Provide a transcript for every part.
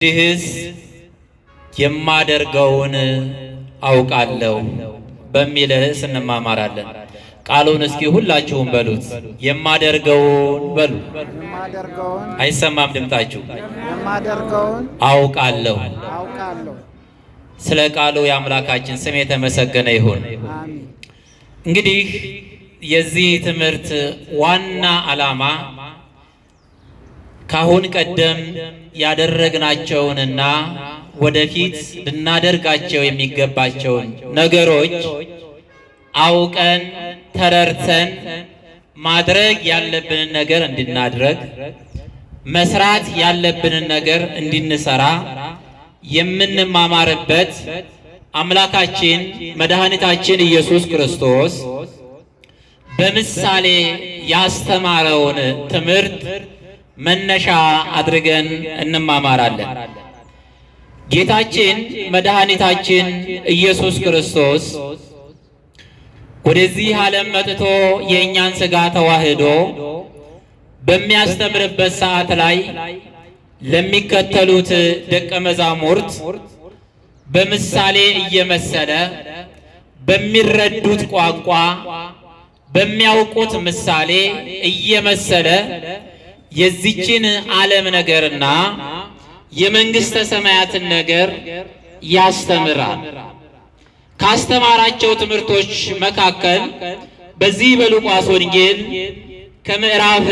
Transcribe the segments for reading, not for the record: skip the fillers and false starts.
እንዲህስ የማደርገውን አውቃለሁ በሚል ርዕስ እንማማራለን። ቃሉን እስኪ ሁላችሁም በሉት። የማደርገውን በሉ። አይሰማም ድምጣችሁ። የማደርገውን አውቃለሁ። ስለ ቃሉ የአምላካችን ስም የተመሰገነ ይሁን። እንግዲህ የዚህ ትምህርት ዋና ዓላማ ካሁን ቀደም ያደረግናቸውንና ወደፊት ልናደርጋቸው የሚገባቸውን ነገሮች አውቀን ተረድተን ማድረግ ያለብንን ነገር እንድናድርግ፣ መስራት ያለብንን ነገር እንድንሰራ የምንማማርበት አምላካችን መድኃኒታችን ኢየሱስ ክርስቶስ በምሳሌ ያስተማረውን ትምህርት መነሻ አድርገን እንማማራለን። ጌታችን መድኃኒታችን ኢየሱስ ክርስቶስ ወደዚህ ዓለም መጥቶ የእኛን ሥጋ ተዋህዶ በሚያስተምርበት ሰዓት ላይ ለሚከተሉት ደቀ መዛሙርት በምሳሌ እየመሰለ በሚረዱት ቋንቋ በሚያውቁት ምሳሌ እየመሰለ የዚችን ዓለም ነገርና የመንግስተ ሰማያትን ነገር ያስተምራል። ካስተማራቸው ትምህርቶች መካከል በዚህ በሉቃስ ወንጌል ከምዕራፍ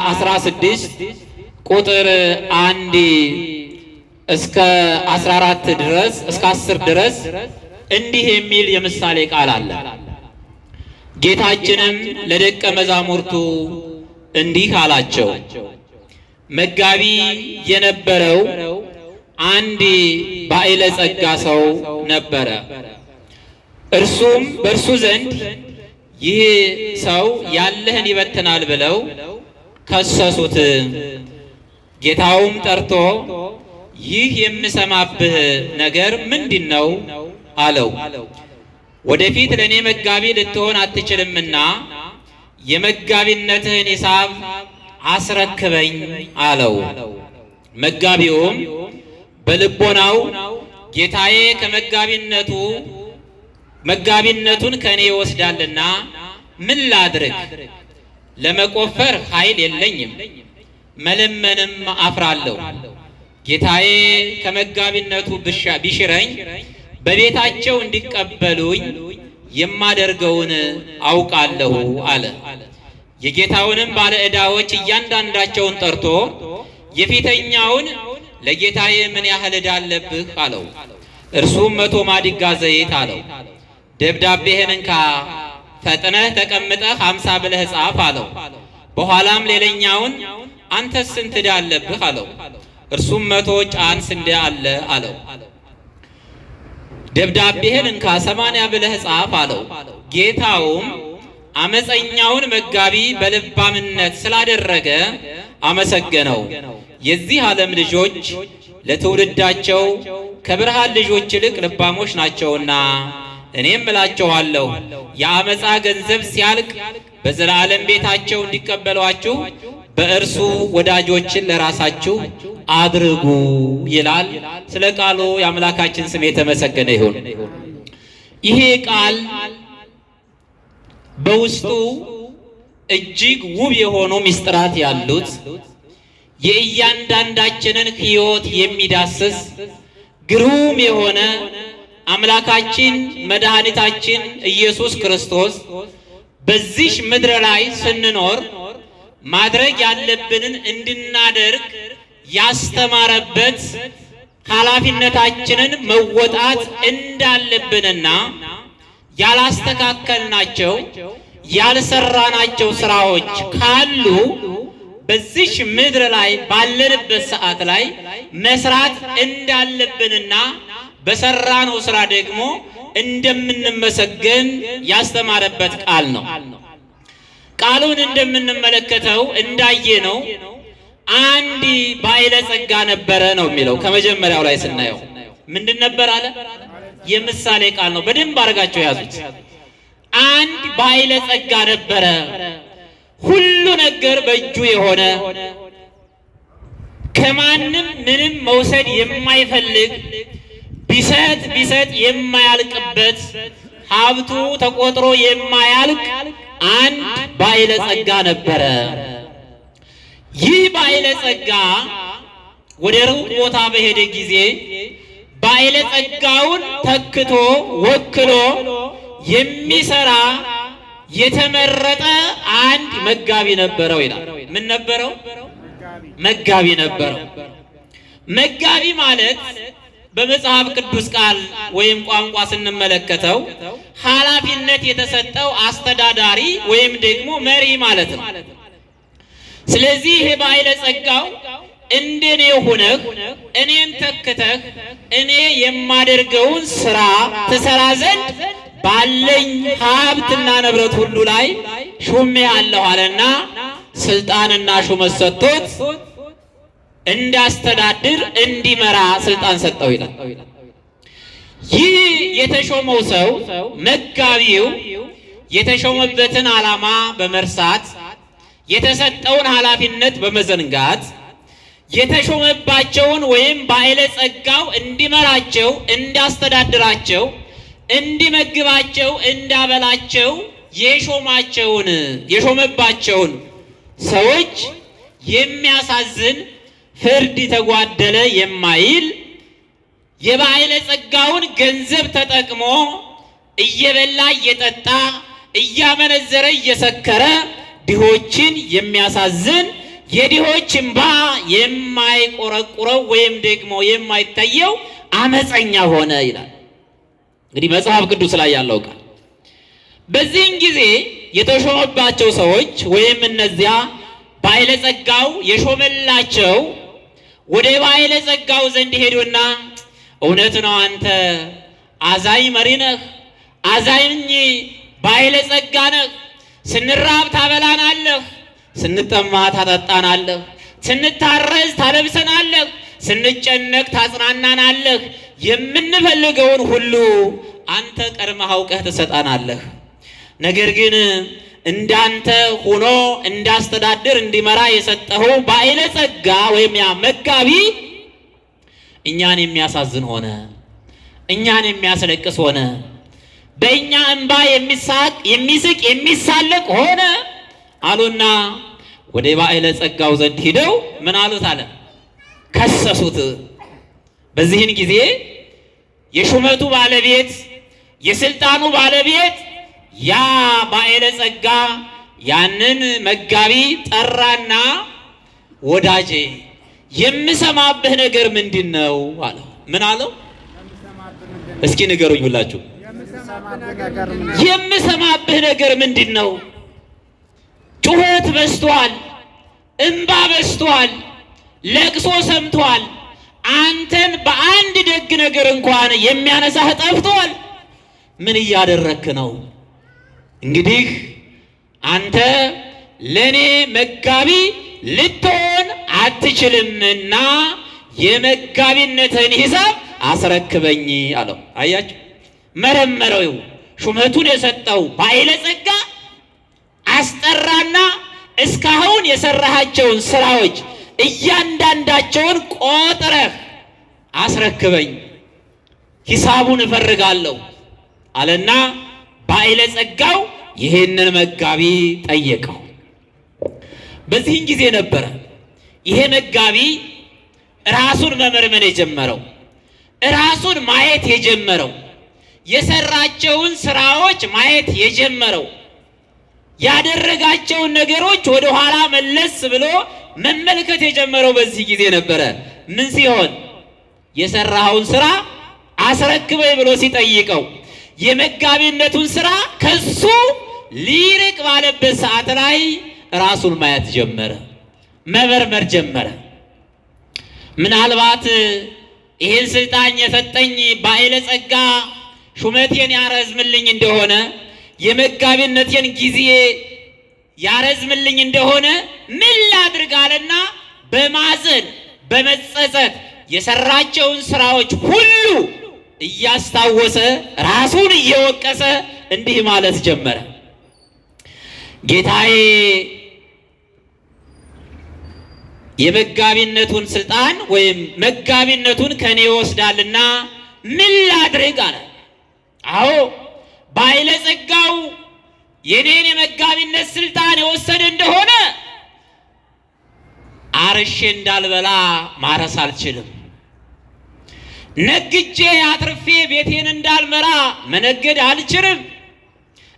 16 ቁጥር 1 እስከ 14 ድረስ እስከ 10 ድረስ እንዲህ የሚል የምሳሌ ቃል አለ። ጌታችንም ለደቀ መዛሙርቱ እንዲህ አላቸው። መጋቢ የነበረው አንድ ባለጸጋ ሰው ነበረ። እርሱም በእርሱ ዘንድ ይህ ሰው ያለህን ይበትናል ብለው ከሰሱት። ጌታውም ጠርቶ ይህ የምሰማብህ ነገር ምንድን ነው አለው። ወደፊት ለእኔ መጋቢ ልትሆን አትችልምና የመጋቢነትህን ሂሳብ አስረክበኝ አለው። መጋቢውም በልቦናው ጌታዬ መጋቢነቱን ከእኔ ይወስዳልና ምን ላድርግ? ለመቆፈር ኃይል የለኝም፣ መለመንም አፍራለሁ። ጌታዬ ከመጋቢነቱ ቢሽረኝ በቤታቸው እንዲቀበሉኝ የማደርገውን አውቃለሁ አለ። የጌታውንም ባለ ዕዳዎች እያንዳንዳቸውን ጠርቶ የፊተኛውን ለጌታዬ ምን ያህል ዕዳ አለብህ አለው። እርሱም 100 ማድጋ ዘይት አለው። ደብዳቤህን እንካ፣ ፈጥነህ ተቀምጠህ 50 ብለህ ጻፍ አለው። በኋላም ሌላኛውን አንተስ ስንት ዕዳ አለብህ አለው። እርሱም 100 ጫን ስንዴ አለ አለው። ደብዳቤህን እንካ 80 ብለህ ጻፍ አለው። ጌታውም አመፀኛውን መጋቢ በልባምነት ስላደረገ አመሰገነው። የዚህ ዓለም ልጆች ለትውልዳቸው ከብርሃን ልጆች ይልቅ ልባሞች ናቸውና እኔም እላችኋለሁ የአመፃ ገንዘብ ሲያልቅ በዘላለም ቤታቸው እንዲቀበሏችሁ በእርሱ ወዳጆችን ለራሳችሁ አድርጉ ይላል። ስለ ቃሉ የአምላካችን ስም የተመሰገነ ይሁን። ይሄ ቃል በውስጡ እጅግ ውብ የሆኑ ምስጢራት ያሉት የእያንዳንዳችንን ሕይወት የሚዳስስ ግሩም የሆነ አምላካችን መድኃኒታችን ኢየሱስ ክርስቶስ በዚህ ምድር ላይ ስንኖር ማድረግ ያለብንን እንድናደርግ ያስተማረበት ኃላፊነታችንን መወጣት እንዳለብንና ያላስተካከልናቸው ያልሰራናቸው ስራዎች ካሉ በዚህ ምድር ላይ ባለንበት ሰዓት ላይ መስራት እንዳለብንና በሰራነው ስራ ደግሞ እንደምንመሰገን ያስተማረበት ቃል ነው። ቃሉን እንደምንመለከተው እንዳየነው አንድ ባለጸጋ ነበረ ነው የሚለው። ከመጀመሪያው ላይ ስናየው ምንድን ነበር አለ? የምሳሌ ቃል ነው። በደንብ አድርጋቸው ያዙት። አንድ ባለጸጋ ነበረ፣ ሁሉ ነገር በእጁ የሆነ ከማንም ምንም መውሰድ የማይፈልግ ቢሰጥ የማያልቅበት ሀብቱ ተቆጥሮ የማያልቅ አንድ ባለጸጋ ነበረ። ይህ ባለጸጋ ወደ ሩቅ ቦታ በሄደ ጊዜ ባለጸጋውን ተክቶ ወክሎ የሚሰራ የተመረጠ አንድ መጋቢ ነበረው ይላል። ምን ነበረው? መጋቢ ነበረው። መጋቢ ማለት በመጽሐፍ ቅዱስ ቃል ወይም ቋንቋ ስንመለከተው ኃላፊነት የተሰጠው አስተዳዳሪ ወይም ደግሞ መሪ ማለት ነው። ስለዚህ ይሄ ባለጸጋው እንደኔ ሆነህ እኔን ተክተህ እኔ የማደርገውን ስራ ትሰራ ዘንድ ባለኝ ሀብትና ንብረት ሁሉ ላይ ሹሜሃለሁ አለና ስልጣንና ሹመት ሰጥቶት እንዳስተዳድር እንዲመራ ስልጣን ሰጠው ይላል። ይህ የተሾመው ሰው መጋቢው የተሾመበትን ዓላማ በመርሳት የተሰጠውን ኃላፊነት በመዘንጋት የተሾመባቸውን ወይም ባለጸጋው እንዲመራቸው፣ እንዲያስተዳድራቸው፣ እንዲመግባቸው፣ እንዳበላቸው የሾመባቸውን ሰዎች የሚያሳዝን ፍርድ የተጓደለ የማይል የባለጸጋውን ገንዘብ ተጠቅሞ እየበላ እየጠጣ እያመነዘረ እየሰከረ ድሆችን የሚያሳዝን የድሆች እንባ የማይቆረቁረው ወይም ደግሞ የማይታየው አመፀኛ ሆነ ይላል። እንግዲህ መጽሐፍ ቅዱስ ላይ ያለው ቃል በዚህን ጊዜ የተሾመባቸው ሰዎች ወይም እነዚያ ባለጸጋው የሾመላቸው ወደ ባለጸጋው ዘንድ ሄዱና እውነት ነው አንተ አዛኝ መሪ ነህ፣ አዛኝ ባለጸጋ ነህ፣ ስንራብ ታበላናለህ፣ ስንጠማ ታጠጣናለህ፣ ስንታረዝ ታለብሰናለህ፣ ስንጨነቅ ታጽናናናለህ፣ የምንፈልገውን ሁሉ አንተ ቀድመህ አውቀህ ትሰጣናለህ። ነገር ግን እንዳንተ ሆኖ እንዳስተዳድር እንዲመራ የሰጠኸው ባለጸጋ ወይም ያ መጋቢ እኛን የሚያሳዝን ሆነ፣ እኛን የሚያስለቅስ ሆነ፣ በእኛ እንባ የሚስቅ የሚሳለቅ ሆነ አሉና ወደ ባለጸጋው ዘንድ ሂደው ምን አሉት አለ? ከሰሱት። በዚህን ጊዜ የሹመቱ ባለቤት የስልጣኑ ባለቤት ያ ባለጸጋ ያንን መጋቢ ጠራና ወዳጄ የምሰማብህ ነገር ምንድን ነው አለው። ምን አለው? እስኪ ንገሩኝ ሁላችሁ። የምሰማብህ ነገር ምንድን ነው? ጩኸት በዝቷል፣ እንባ በዝቷል፣ ለቅሶ ሰምቷል። አንተን በአንድ ደግ ነገር እንኳን የሚያነሳህ ጠፍቷል። ምን እያደረክ ነው? እንግዲህ አንተ ለኔ መጋቢ ልትሆን አትችልምና የመጋቢነትን ሂሳብ አስረክበኝ አለው። አያችሁ፣ መረመረው። ሹመቱን የሰጠው ባለጸጋ አስጠራና እስካሁን የሰራሃቸውን ስራዎች እያንዳንዳቸውን ቆጥረህ አስረክበኝ፣ ሂሳቡን እፈልጋለሁ አለና ባለጸጋው ይሄንን መጋቢ ጠየቀው። በዚህን ጊዜ ነበረ ይሄ መጋቢ ራሱን መመርመር የጀመረው፣ ራሱን ማየት የጀመረው፣ የሰራቸውን ስራዎች ማየት የጀመረው፣ ያደረጋቸውን ነገሮች ወደ ኋላ መለስ ብሎ መመልከት የጀመረው በዚህ ጊዜ ነበረ። ምን ሲሆን የሰራውን ስራ አስረክበኝ ብሎ ሲጠይቀው የመጋቢነቱን ስራ ከሱ ሊርቅ ባለበት ሰዓት ላይ ራሱን ማየት ጀመረ፣ መመርመር ጀመረ። ምናልባት ይህን ስልጣን የሰጠኝ ባለጸጋ ሹመቴን ያረዝምልኝ እንደሆነ፣ የመጋቢነቴን ጊዜ ያረዝምልኝ እንደሆነ ምን ላድርጋልና በማዘን በመጸጸት የሰራቸውን ስራዎች ሁሉ እያስታወሰ ራሱን እየወቀሰ እንዲህ ማለት ጀመረ። ጌታዬ የመጋቢነቱን ስልጣን ወይም መጋቢነቱን ከኔ ይወስዳልና ምን ላድርግ አለ። አዎ ባለጸጋው የኔን የመጋቢነት ስልጣን የወሰደ እንደሆነ አርሼ እንዳልበላ ማረስ አልችልም። ነግጄ አትርፌ ቤቴን እንዳልመራ መነገድ አልችልም።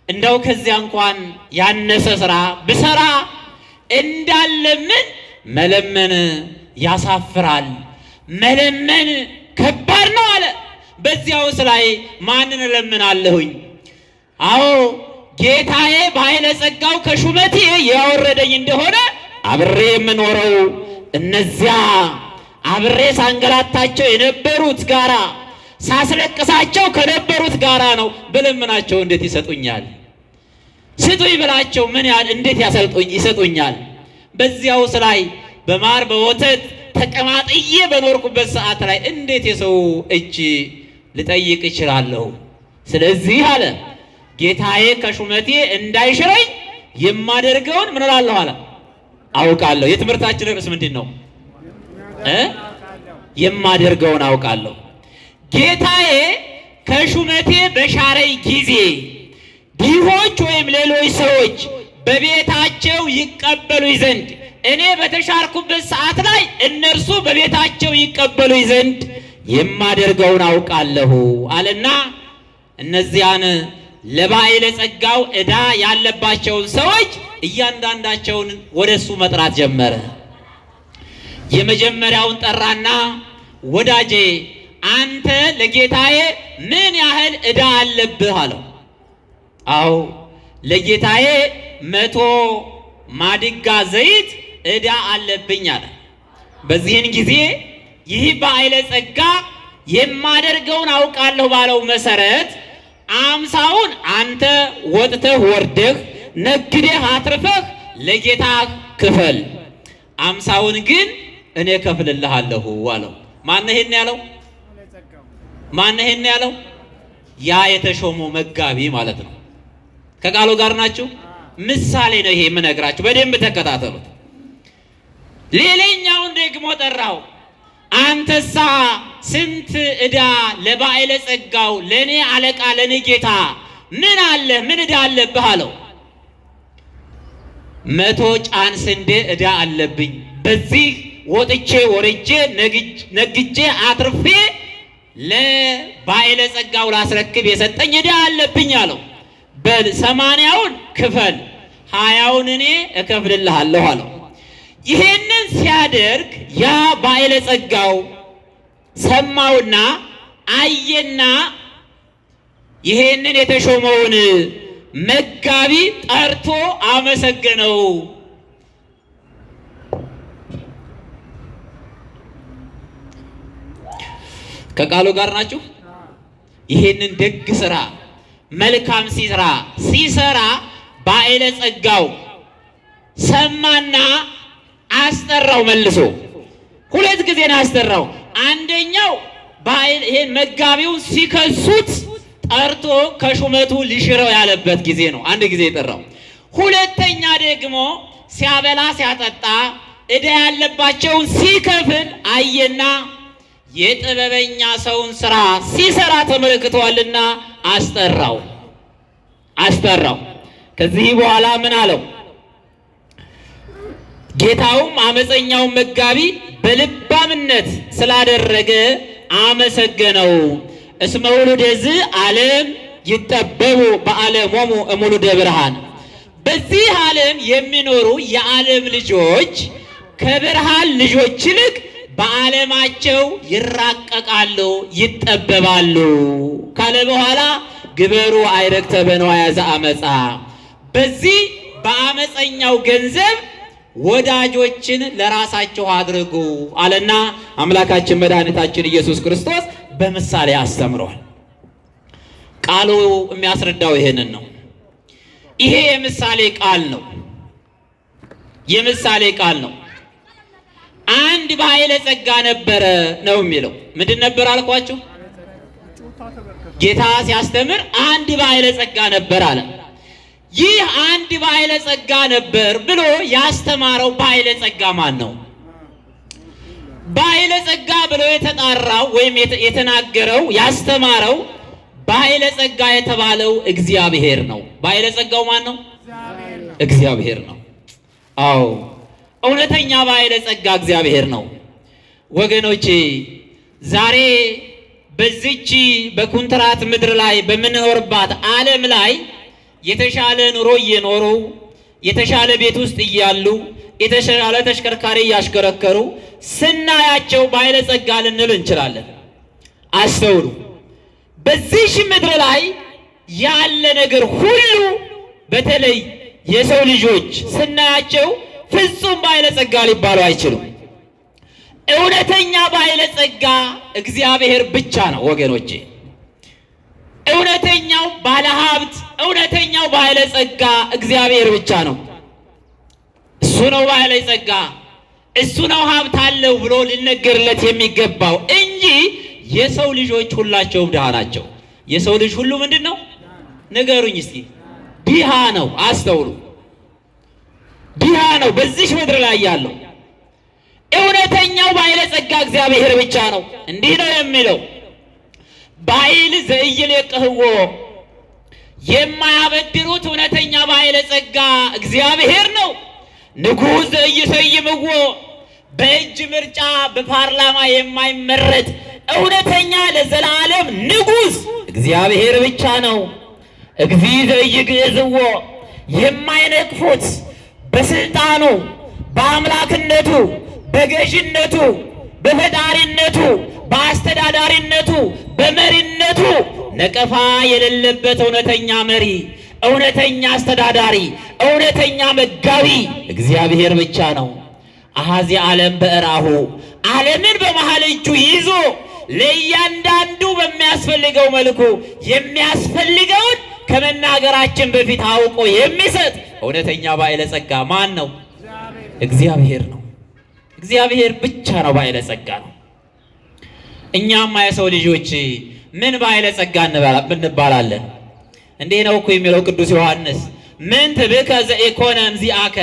እንደው ከዚያ እንኳን ያነሰ ስራ ብሰራ እንዳለምን መለመን ያሳፍራል፣ መለመን ከባድ ነው አለ። በዚያውስ ላይ ማንን እለምናለሁኝ? አዎ ጌታዬ በኃይለ ጸጋው ከሹመቴ ያወረደኝ እንደሆነ አብሬ የምኖረው እነዚያ አብሬ ሳንገላታቸው የነበሩት ጋራ ሳስለቅሳቸው ከነበሩት ጋራ ነው። በለምናቸው እንዴት ይሰጡኛል? ስጡኝ ብላቸው ምን ያህል እንዴት ይሰጡኛል? በዚያውስ ላይ በማር በወተት ተቀማጥዬ በኖርኩበት ሰዓት ላይ እንዴት የሰው እጅ ልጠይቅ እችላለሁ? ስለዚህ አለ ጌታዬ ከሹመቴ እንዳይሽረኝ የማደርገውን ምን እላለሁ አለ አውቃለሁ። የትምህርታችን ርዕስ ምንድን ነው? የማደርገውን አውቃለሁ። ጌታዬ ከሹመቴ በሻረኝ ጊዜ ድሆች ወይም ሌሎች ሰዎች በቤታቸው ይቀበሉኝ ዘንድ እኔ በተሻርኩበት ሰዓት ላይ እነርሱ በቤታቸው ይቀበሉኝ ዘንድ የማደርገውን አውቃለሁ አለና እነዚያን ለባዕለ ጸጋው ዕዳ ያለባቸውን ሰዎች እያንዳንዳቸውን ወደሱ መጥራት ጀመረ። የመጀመሪያውን ጠራና ወዳጄ አንተ ለጌታዬ ምን ያህል ዕዳ አለብህ አለው። አዎ ለጌታዬ 100 ማድጋ ዘይት ዕዳ አለብኝ አለ። በዚህን ጊዜ ይህ ባዕለ ጸጋ የማደርገውን አውቃለሁ ባለው መሰረት 50ውን አንተ ወጥተህ ወርደህ ነግደህ አትርፈህ ለጌታ ክፈል፣ 50ውን ግን እኔ ከፍልልሃለሁ አለው። ማነው ይሄን ያለው? ማነው ይሄን ያለው? ያ የተሾመው መጋቢ ማለት ነው። ከቃሉ ጋር ናችሁ? ምሳሌ ነው ይሄ የምነግራችሁ፣ በደንብ ተከታተሉት። ሌላኛውን ደግሞ ጠራው። አንተሳ ስንት ዕዳ ለባዕለ ጸጋው ለኔ አለቃ ለኔ ጌታ ምን አለ ምን ዕዳ አለብህ አለው። 100 ጫን ስንዴ ዕዳ አለብኝ። በዚህ ወጥቼ ወርጄ ነግጄ አትርፌ ለባዕለ ጸጋው ላስረክብ የሰጠኝ ዕዳ አለብኝ አለው። በል 80ውን ክፈል፣ 20ውን እኔ እከፍልልሃለሁ አለው። ይሄንን ሲያደርግ ያ ባዕለ ጸጋው ሰማውና አየና ይሄንን የተሾመውን መጋቢ ጠርቶ አመሰገነው። ከቃሉ ጋር ናችሁ? ይሄንን ደግ ስራ መልካም ሲሰራ ባዕለ ጸጋው ሰማና አስጠራው። መልሶ 2 ጊዜ ነው አስጠራው። አንደኛው ይሄን መጋቢው ሲከሱት ጠርቶ ከሹመቱ ሊሽረው ያለበት ጊዜ ነው። አንድ ጊዜ የጠራው። ሁለተኛ ደግሞ ሲያበላ ሲያጠጣ ዕዳ ያለባቸውን ሲከፍል አየና የጥበበኛ ሰውን ስራ ሲሰራ ተመልክቷልና አስጠራው። ከዚህ በኋላ ምን አለው? ጌታውም አመፀኛውን መጋቢ በልባምነት ስላደረገ አመሰገነው። እስመ ውሉደ ዝ ዓለም ይጠበቡ በዓለሞሙ እሙሉደ ብርሃን። በዚህ ዓለም የሚኖሩ የዓለም ልጆች ከብርሃን ልጆች ይልቅ በዓለማቸው ይራቀቃሉ፣ ይጠበባሉ ካለ በኋላ ግበሩ አይረክተ በንዋየ ዘአመፃ፣ በዚህ በአመፀኛው ገንዘብ ወዳጆችን ለራሳቸው አድርጉ አለና አምላካችን መድኃኒታችን ኢየሱስ ክርስቶስ በምሳሌ አስተምሯል። ቃሉ የሚያስረዳው ይሄንን ነው። ይሄ የምሳሌ ቃል ነው። አንድ ባዕለ ጸጋ ነበረ ነው የሚለው። ምንድን ነበር አልኳችሁ? ጌታ ሲያስተምር አንድ ባዕለ ጸጋ ነበር አለ። ይህ አንድ ባዕለ ጸጋ ነበር ብሎ ያስተማረው ባዕለ ጸጋ ማን ነው? ባለጸጋ ብሎ የተጣራው ወይም የተናገረው ያስተማረው ባለጸጋ የተባለው እግዚአብሔር ነው። ባለጸጋው ማን ነው? እግዚአብሔር ነው። አዎ እውነተኛ ባለጸጋ እግዚአብሔር ነው። ወገኖቼ ዛሬ በዚች በኮንትራት ምድር ላይ በምንኖርባት ዓለም ላይ የተሻለ ኑሮ እየኖሩ የተሻለ ቤት ውስጥ እያሉ የተሻለ ተሽከርካሪ እያሽከረከሩ ስናያቸው ባለጸጋ ልንል እንችላለን። አስተውሉ። በዚህ ምድር ላይ ያለ ነገር ሁሉ በተለይ የሰው ልጆች ስናያቸው ፍጹም ባለጸጋ ሊባሉ አይችሉም። እውነተኛ ባለጸጋ እግዚአብሔር ብቻ ነው ወገኖቼ። እውነተኛው ባለሀብት፣ እውነተኛው ባለጸጋ እግዚአብሔር ብቻ ነው። እሱ ነው ባለጸጋ፣ እሱ ነው ሀብት አለው ብሎ ሊነገርለት የሚገባው እንጂ የሰው ልጆች ሁላቸውም ድሃ ናቸው። የሰው ልጅ ሁሉ ምንድን ነው? ንገሩኝ እስኪ። ድሃ ነው። አስተውሉ። ድሃ ነው በዚህ ምድር ላይ ያለው። እውነተኛው ባለጸጋ እግዚአብሔር ብቻ ነው። እንዲህ ነው የሚለው ባይል ዘኢይሌቅህዎ፣ የማያበድሩት እውነተኛ ባለጸጋ እግዚአብሔር ነው። ንጉሥ ዘኢይሰይምዎ፣ በእጅ ምርጫ በፓርላማ የማይመረጥ እውነተኛ ለዘላለም ንጉሥ እግዚአብሔር ብቻ ነው። እግዚእ ዘኢይግዕዝዎ፣ የማይነቅፉት በስልጣኑ በአምላክነቱ በገዥነቱ በፈጣሪነቱ በአስተዳዳሪነቱ በመሪነቱ ነቀፋ የሌለበት እውነተኛ መሪ፣ እውነተኛ አስተዳዳሪ፣ እውነተኛ መጋቢ እግዚአብሔር ብቻ ነው። አሐዚ ዓለም በእራሁ፣ ዓለምን በመሃል እጁ ይዞ ለእያንዳንዱ በሚያስፈልገው መልኩ የሚያስፈልገውን ከመናገራችን በፊት አውቆ የሚሰጥ እውነተኛ ባለጸጋ ማን ነው? እግዚአብሔር ነው። እግዚአብሔር ብቻ ነው ባለጸጋ ነው። እኛማ የሰው ልጆች ምን ባለጸጋ እንባላለን? እንዲህ ነው እኮ የሚለው ቅዱስ ዮሐንስ፣ ምን ትብከ ዘኢኮነ እምዚአከ፣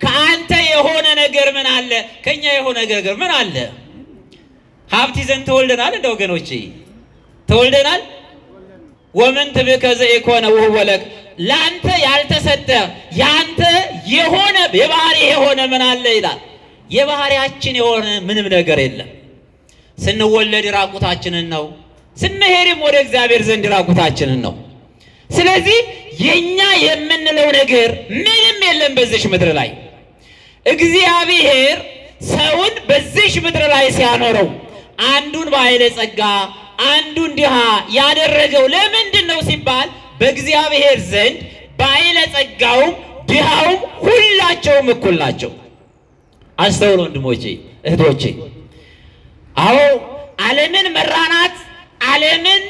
ከአንተ የሆነ ነገር ምን አለ? ከኛ የሆነ ነገር ምን አለ? ሀብት ይዘን ተወልደናል። እንደ ወገኖቼ ተወልደናል። ወምን ትብከ ዘኢኮነ ወሁወ ለከ፣ ለአንተ ያልተሰጠ ያንተ የሆነ የባህሪ የሆነ ምን አለ ይላል። የባህሪያችን የሆነ ምንም ነገር የለም። ስንወለድ ራቁታችንን ነው፣ ስንሄድም ወደ እግዚአብሔር ዘንድ ራቁታችንን ነው። ስለዚህ የኛ የምንለው ነገር ምንም የለም በዚህ ምድር ላይ። እግዚአብሔር ሰውን በዚህ ምድር ላይ ሲያኖረው አንዱን ባለጸጋ አንዱን ድሃ ያደረገው ለምንድን ነው ሲባል በእግዚአብሔር ዘንድ ባለጸጋውም ድሃውም ሁላቸውም እኩል ናቸው። አስተውሉ ወንድሞቼ እህቶቼ። አዎ ዓለምን መራናት፣ ዓለምን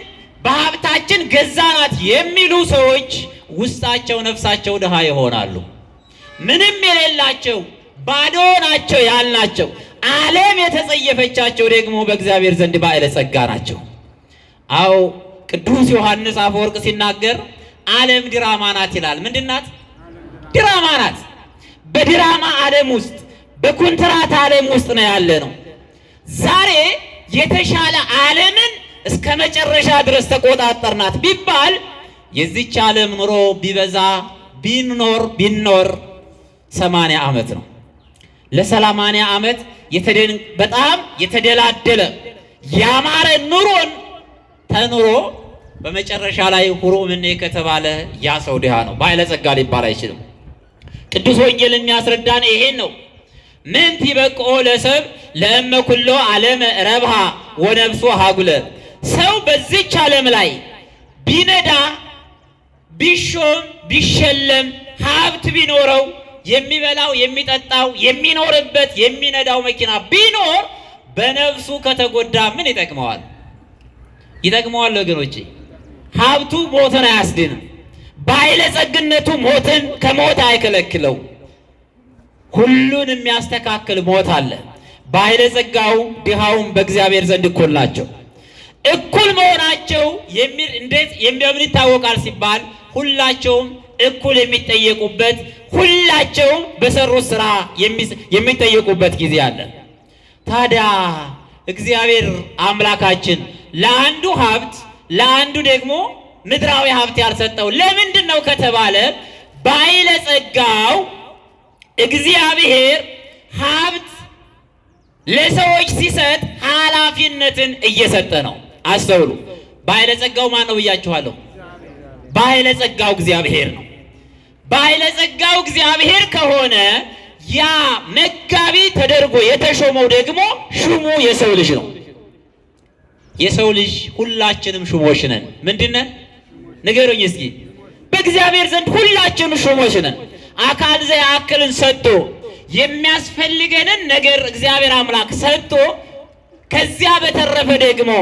በሀብታችን ገዛናት የሚሉ ሰዎች ውስጣቸው ነፍሳቸው ድሃ ይሆናሉ። ምንም የሌላቸው ባዶ ናቸው ያልናቸው፣ ዓለም የተጸየፈቻቸው ደግሞ በእግዚአብሔር ዘንድ ባለጸጋ ናቸው። አዎ ቅዱስ ዮሐንስ አፈወርቅ ሲናገር ዓለም ድራማ ናት ይላል። ምንድን ናት? ድራማ ናት። በድራማ ዓለም ውስጥ በኮንትራት ዓለም ውስጥ ነው ያለ ነው። ዛሬ የተሻለ ዓለምን እስከ መጨረሻ ድረስ ተቆጣጠርናት ቢባል የዚች ዓለም ኑሮ ቢበዛ ቢኖር 80 ዓመት ነው። ለ80 ዓመት በጣም የተደላደለ ያማረ ኑሮን ተኑሮ በመጨረሻ ላይ ሁሩ ምን ከተባለ ያ ሰው ድሃ ነው፣ ባለጸጋ ሊባል አይችልም። ቅዱስ ወንጌል የሚያስረዳን ይሄን ነው። ምን ይበቅኦ ለሰብ ለእመ ኩሎ ዓለመ ረብሃ ወነፍሱ ሀጉለ። ሰው በዚች ዓለም ላይ ቢነዳ ቢሾም ቢሸለም ሀብት ቢኖረው የሚበላው የሚጠጣው የሚኖርበት የሚነዳው መኪና ቢኖር በነፍሱ ከተጎዳ ምን ይጠቅመዋል? ይጠቅመዋል ወገኖቼ? ሀብቱ ሞትን አያስድንም። ባለጸግነቱ ሞትን ከሞት አይከለክለው። ሁሉን የሚያስተካክል ሞት አለ። ባለጸጋው ድሃውም በእግዚአብሔር ዘንድ እኩል ናቸው። እኩል መሆናቸው እንዴት እንደምን ይታወቃል ሲባል ሁላቸውም እኩል የሚጠየቁበት፣ ሁላቸውም በሰሩት ስራ የሚጠየቁበት ጊዜ አለ። ታዲያ እግዚአብሔር አምላካችን ለአንዱ ሀብት ለአንዱ ደግሞ ምድራዊ ሀብት ያልሰጠው ለምንድን ነው ከተባለ ባለጸጋው እግዚአብሔር ሀብት ለሰዎች ሲሰጥ ኃላፊነትን እየሰጠ ነው። አስተውሉ። ባለጸጋው ማን ነው ብያችኋለሁ? ባለጸጋው እግዚአብሔር ነው። ባለጸጋው እግዚአብሔር ከሆነ ያ መጋቢ ተደርጎ የተሾመው ደግሞ ሹሙ የሰው ልጅ ነው። የሰው ልጅ ሁላችንም ሹሞች ነን። ምንድነን? ንገሩኝ እስኪ። በእግዚአብሔር ዘንድ ሁላችንም ሹሞች ነን። አካል ዘያክልን ሰጥቶ የሚያስፈልገንን ነገር እግዚአብሔር አምላክ ሰጥቶ ከዚያ በተረፈ ደግሞ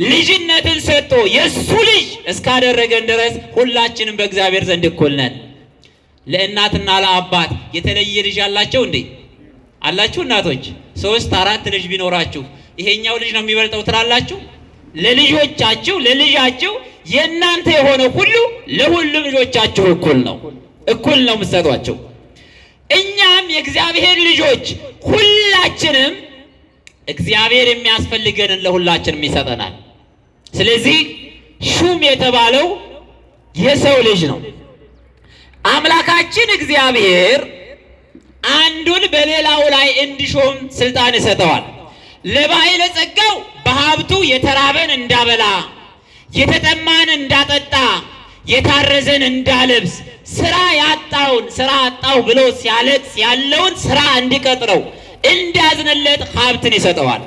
ልጅነትን ሰጥቶ የሱ ልጅ እስካደረገን ድረስ ሁላችንም በእግዚአብሔር ዘንድ እኩል ነን። ለእናትና ለአባት የተለየ ልጅ አላቸው እንዴ? አላችሁ? እናቶች 3 4 ልጅ ቢኖራችሁ ይሄኛው ልጅ ነው የሚበልጠው ትላላችሁ? ለልጆቻችሁ ለልጃችሁ የእናንተ የሆነ ሁሉ ለሁሉም ልጆቻችሁ እኩል ነው የምትሰጧቸው። እኛም የእግዚአብሔር ልጆች ሁላችንም እግዚአብሔር የሚያስፈልገንን ለሁላችንም ይሰጠናል። ስለዚህ ሹም የተባለው የሰው ልጅ ነው። አምላካችን እግዚአብሔር አንዱን በሌላው ላይ እንዲሾም ስልጣን ይሰጠዋል። ለባለጸጋው በሀብቱ የተራበን እንዳበላ፣ የተጠማን እንዳጠጣ፣ የታረዘን እንዳለብስ፣ ስራ ያጣውን ስራ አጣው ብሎ ሲያለቅስ ያለውን ስራ እንዲቀጥረው እንዲያዝንለት ሀብትን ይሰጠዋል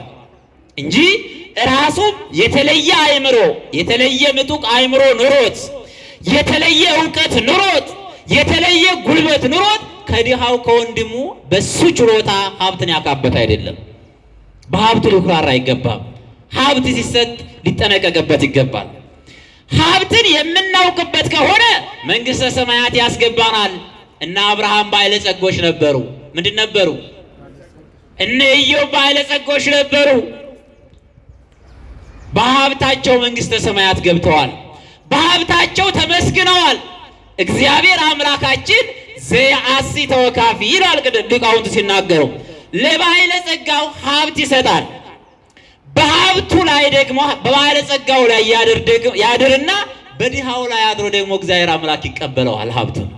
እንጂ ራሱም የተለየ አእምሮ የተለየ ምጡቅ አእምሮ ኑሮት የተለየ እውቀት ኑሮት የተለየ ጉልበት ኑሮት ከድሃው ከወንድሙ በሱ ችሎታ ሀብትን ያካበት አይደለም። በሀብቱ ሊኩራራ አይገባም። ሀብት ሲሰጥ ሊጠነቀቅበት ይገባል። ሀብትን የምናውቅበት ከሆነ መንግስተ ሰማያት ያስገባናል። እነ አብርሃም ባለጸጎች ነበሩ። ምንድን ነበሩ? እነ ኢዮብ ባለጸጎች ነበሩ። በሀብታቸው መንግስተ ሰማያት ገብተዋል። በሀብታቸው ተመስግነዋል። እግዚአብሔር አምላካችን ዘያአሲ ተወካፊ ይላል ሊቃውንቱ ሲናገሩ። ለባለጸጋው ሀብት ይሰጣል። በሀብቱ ላይ ደግሞ በባለጸጋው ላይ ያድርና በድሃው ላይ አድሮ ደግሞ እግዚአብሔር አምላክ ይቀበለዋል ሀብቱን።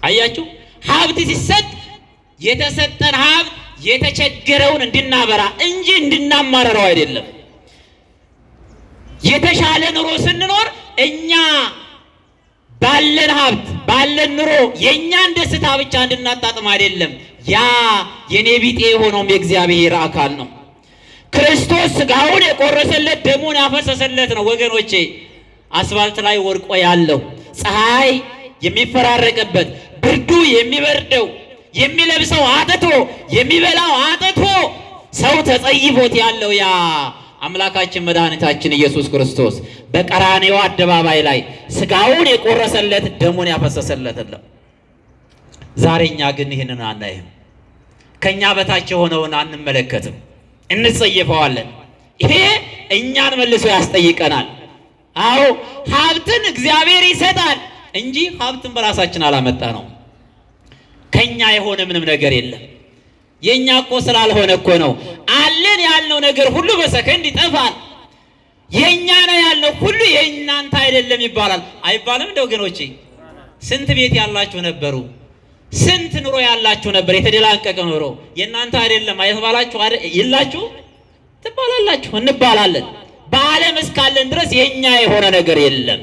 አያችሁ፣ ሀብት ሲሰጥ የተሰጠን ሀብት የተቸገረውን እንድናበራ እንጂ እንድናማረረው አይደለም። የተሻለ ኑሮ ስንኖር እኛ ባለን ሀብት ባለን ኑሮ የእኛን ደስታ ብቻ እንድናጣጥም አይደለም። ያ የኔ ቢጤ የሆነውም የእግዚአብሔር አካል ነው። ክርስቶስ ስጋውን የቆረሰለት ደሙን ያፈሰሰለት ነው። ወገኖቼ አስፋልት ላይ ወድቆ ያለው ፀሐይ የሚፈራረቅበት ብርዱ የሚበርደው የሚለብሰው አጥቶ የሚበላው አጥቶ ሰው ተጸይፎት ያለው ያ አምላካችን መድኃኒታችን ኢየሱስ ክርስቶስ በቀራንዮ አደባባይ ላይ ስጋውን የቆረሰለት ደሙን ያፈሰሰለት ነው። ዛሬ እኛ ግን ይህንን አናይም። ከኛ በታች የሆነውን አንመለከትም፣ እንጸየፈዋለን። ይሄ እኛን መልሶ ያስጠይቀናል። አዎ ሀብትን እግዚአብሔር ይሰጣል እንጂ ሀብትን በራሳችን አላመጣ ነው። ከኛ የሆነ ምንም ነገር የለም። የኛ እኮ ስላልሆነ እኮ ነው። አለን ያልነው ነገር ሁሉ በሰከንድ ይጠፋል። የኛ ነው ያልነው ሁሉ የእናንተ አይደለም ይባላል። አይባልም? እንደ ወገኖቼ ስንት ቤት ያላችሁ ነበሩ፣ ስንት ኑሮ ያላችሁ ነበር፣ የተደላቀቀ ኑሮ። የእናንተ አይደለም አይባላችሁ? ይላችሁ ትባላላችሁ፣ እንባላለን። በዓለም እስካለን ድረስ የኛ የሆነ ነገር የለም።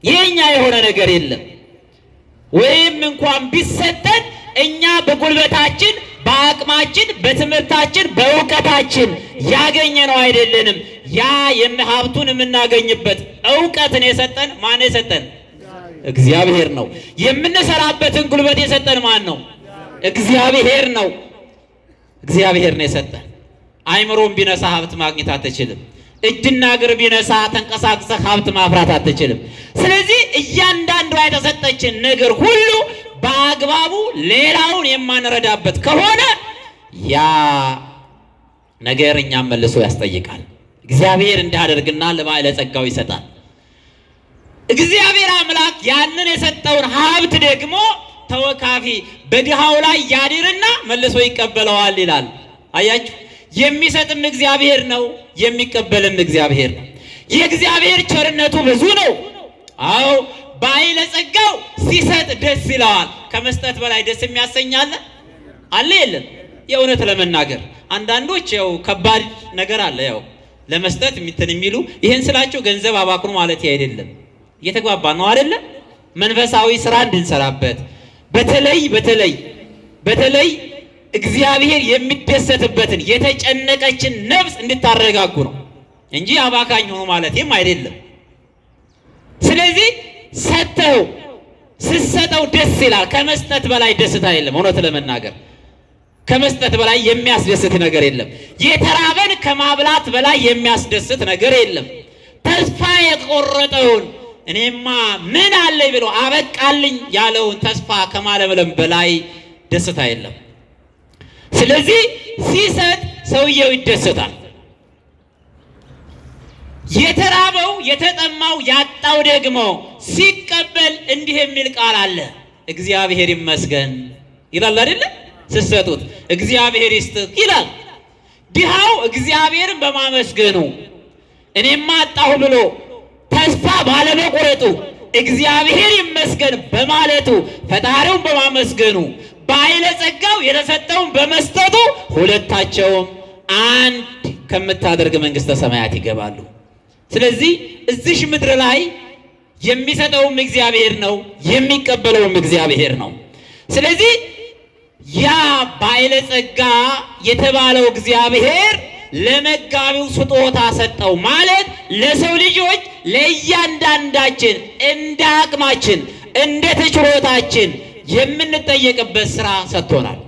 የኛ የሆነ ነገር የለም። ወይም እንኳን ቢሰጠን እኛ በጉልበታችን በአቅማችን በትምህርታችን በእውቀታችን ያገኘነው አይደለንም። ያ ሀብቱን የምናገኝበት እውቀትን የሰጠን ማን የሰጠን? እግዚአብሔር ነው። የምንሰራበትን ጉልበት የሰጠን ማን ነው? እግዚአብሔር ነው። እግዚአብሔር ነው የሰጠን። አይምሮን ቢነሳ ሀብት ማግኘት አትችልም። እጅና እግር ቢነሳ ተንቀሳቅሰህ ሀብት ማፍራት አትችልም። ስለዚህ እያንዳንዷ የተሰጠችን ነገር ሁሉ በአግባቡ ሌላውን የማንረዳበት ከሆነ ያ ነገር እኛም መልሶ ያስጠይቃል። እግዚአብሔር እንዳደርግና ለባለጸጋው ይሰጣል። እግዚአብሔር አምላክ ያንን የሰጠውን ሀብት ደግሞ ተወካፊ በድሃው ላይ ያድርና መልሶ ይቀበለዋል ይላል። አያችሁ፣ የሚሰጥም እግዚአብሔር ነው፣ የሚቀበልም እግዚአብሔር ነው። የእግዚአብሔር ቸርነቱ ብዙ ነው። አዎ ባለጸጋው ሲሰጥ ደስ ይለዋል። ከመስጠት በላይ ደስ የሚያሰኛል አለ የለም? የእውነት ለመናገር አንዳንዶች ያው ከባድ ነገር አለ ያው ለመስጠት የሚሉ ይሄን ስላቸው ገንዘብ አባክኑ ማለት አይደለም። እየተግባባ ነው አይደለ? መንፈሳዊ ስራ እንድንሰራበት በተለይ እግዚአብሔር የሚደሰትበትን የተጨነቀችን ነፍስ እንድታረጋጉ ነው እንጂ አባካኝ ሆኖ ማለትም አይደለም። ስለዚህ ስትሰጠው ደስ ይላል። ከመስጠት በላይ ደስታ የለም። እውነት ለመናገር ከመስጠት በላይ የሚያስደስት ነገር የለም። የተራበን ከማብላት በላይ የሚያስደስት ነገር የለም። ተስፋ የቆረጠውን እኔማ ምን አለኝ ብሎ አበቃልኝ ያለውን ተስፋ ከማለምለም በላይ ደስታ የለም። ስለዚህ ሲሰጥ ሰውየው ይደሰታል። የተራበው የተጠማው ያጣው ደግሞ ሲቀበል እንዲህ የሚል ቃል አለ፣ እግዚአብሔር ይመስገን ይላል አይደለ? ስትሰጡት እግዚአብሔር ይስጥህ ይላል። ድሃው እግዚአብሔርን በማመስገኑ እኔማ አጣሁ ብሎ ተስፋ ባለመቁረጡ እግዚአብሔር ይመስገን በማለቱ ፈጣሪውን በማመስገኑ ባለጸጋው የተሰጠውን በመስጠቱ ሁለታቸውም አንድ ከምታደርግ መንግስተ ሰማያት ይገባሉ። ስለዚህ እዚህ ምድር ላይ የሚሰጠውም እግዚአብሔር ነው፣ የሚቀበለውም እግዚአብሔር ነው። ስለዚህ ያ ባለጸጋ የተባለው እግዚአብሔር ለመጋቢው ስጦታ ሰጠው ማለት ለሰው ልጆች ለእያንዳንዳችን እንደ አቅማችን እንደ ተችሎታችን የምንጠየቅበት ስራ ሰጥቶናል።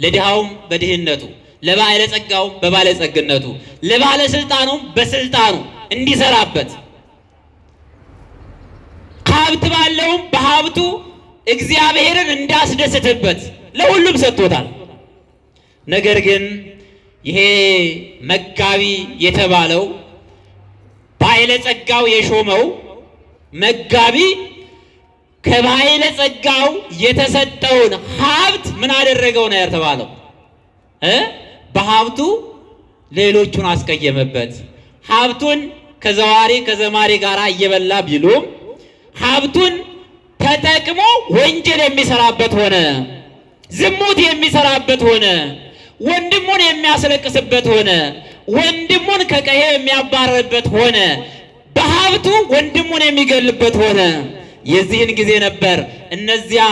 ለድሃውም በድህነቱ፣ ለባለጸጋውም በባለጸግነቱ፣ ለባለስልጣኑም በስልጣኑ እንዲሰራበት፣ ሀብት ባለውም በሀብቱ እግዚአብሔርን እንዳስደስትበት ለሁሉም ሰጥቶታል። ነገር ግን ይሄ መጋቢ የተባለው ባለጸጋው የሾመው መጋቢ ከባለጸጋው የተሰጠውን ሀብት ምን አደረገው ነው የተባለው? በሀብቱ ሌሎቹን አስቀየመበት። ሀብቱን ከዘዋሪ ከዘማሪ ጋር እየበላ ቢሉም ሀብቱን ተጠቅሞ ወንጀል የሚሰራበት ሆነ፣ ዝሙት የሚሰራበት ሆነ፣ ወንድሙን የሚያስለቅስበት ሆነ፣ ወንድሙን ከቀዬ የሚያባረርበት ሆነ፣ በሀብቱ ወንድሙን የሚገልበት ሆነ። የዚህን ጊዜ ነበር እነዚያ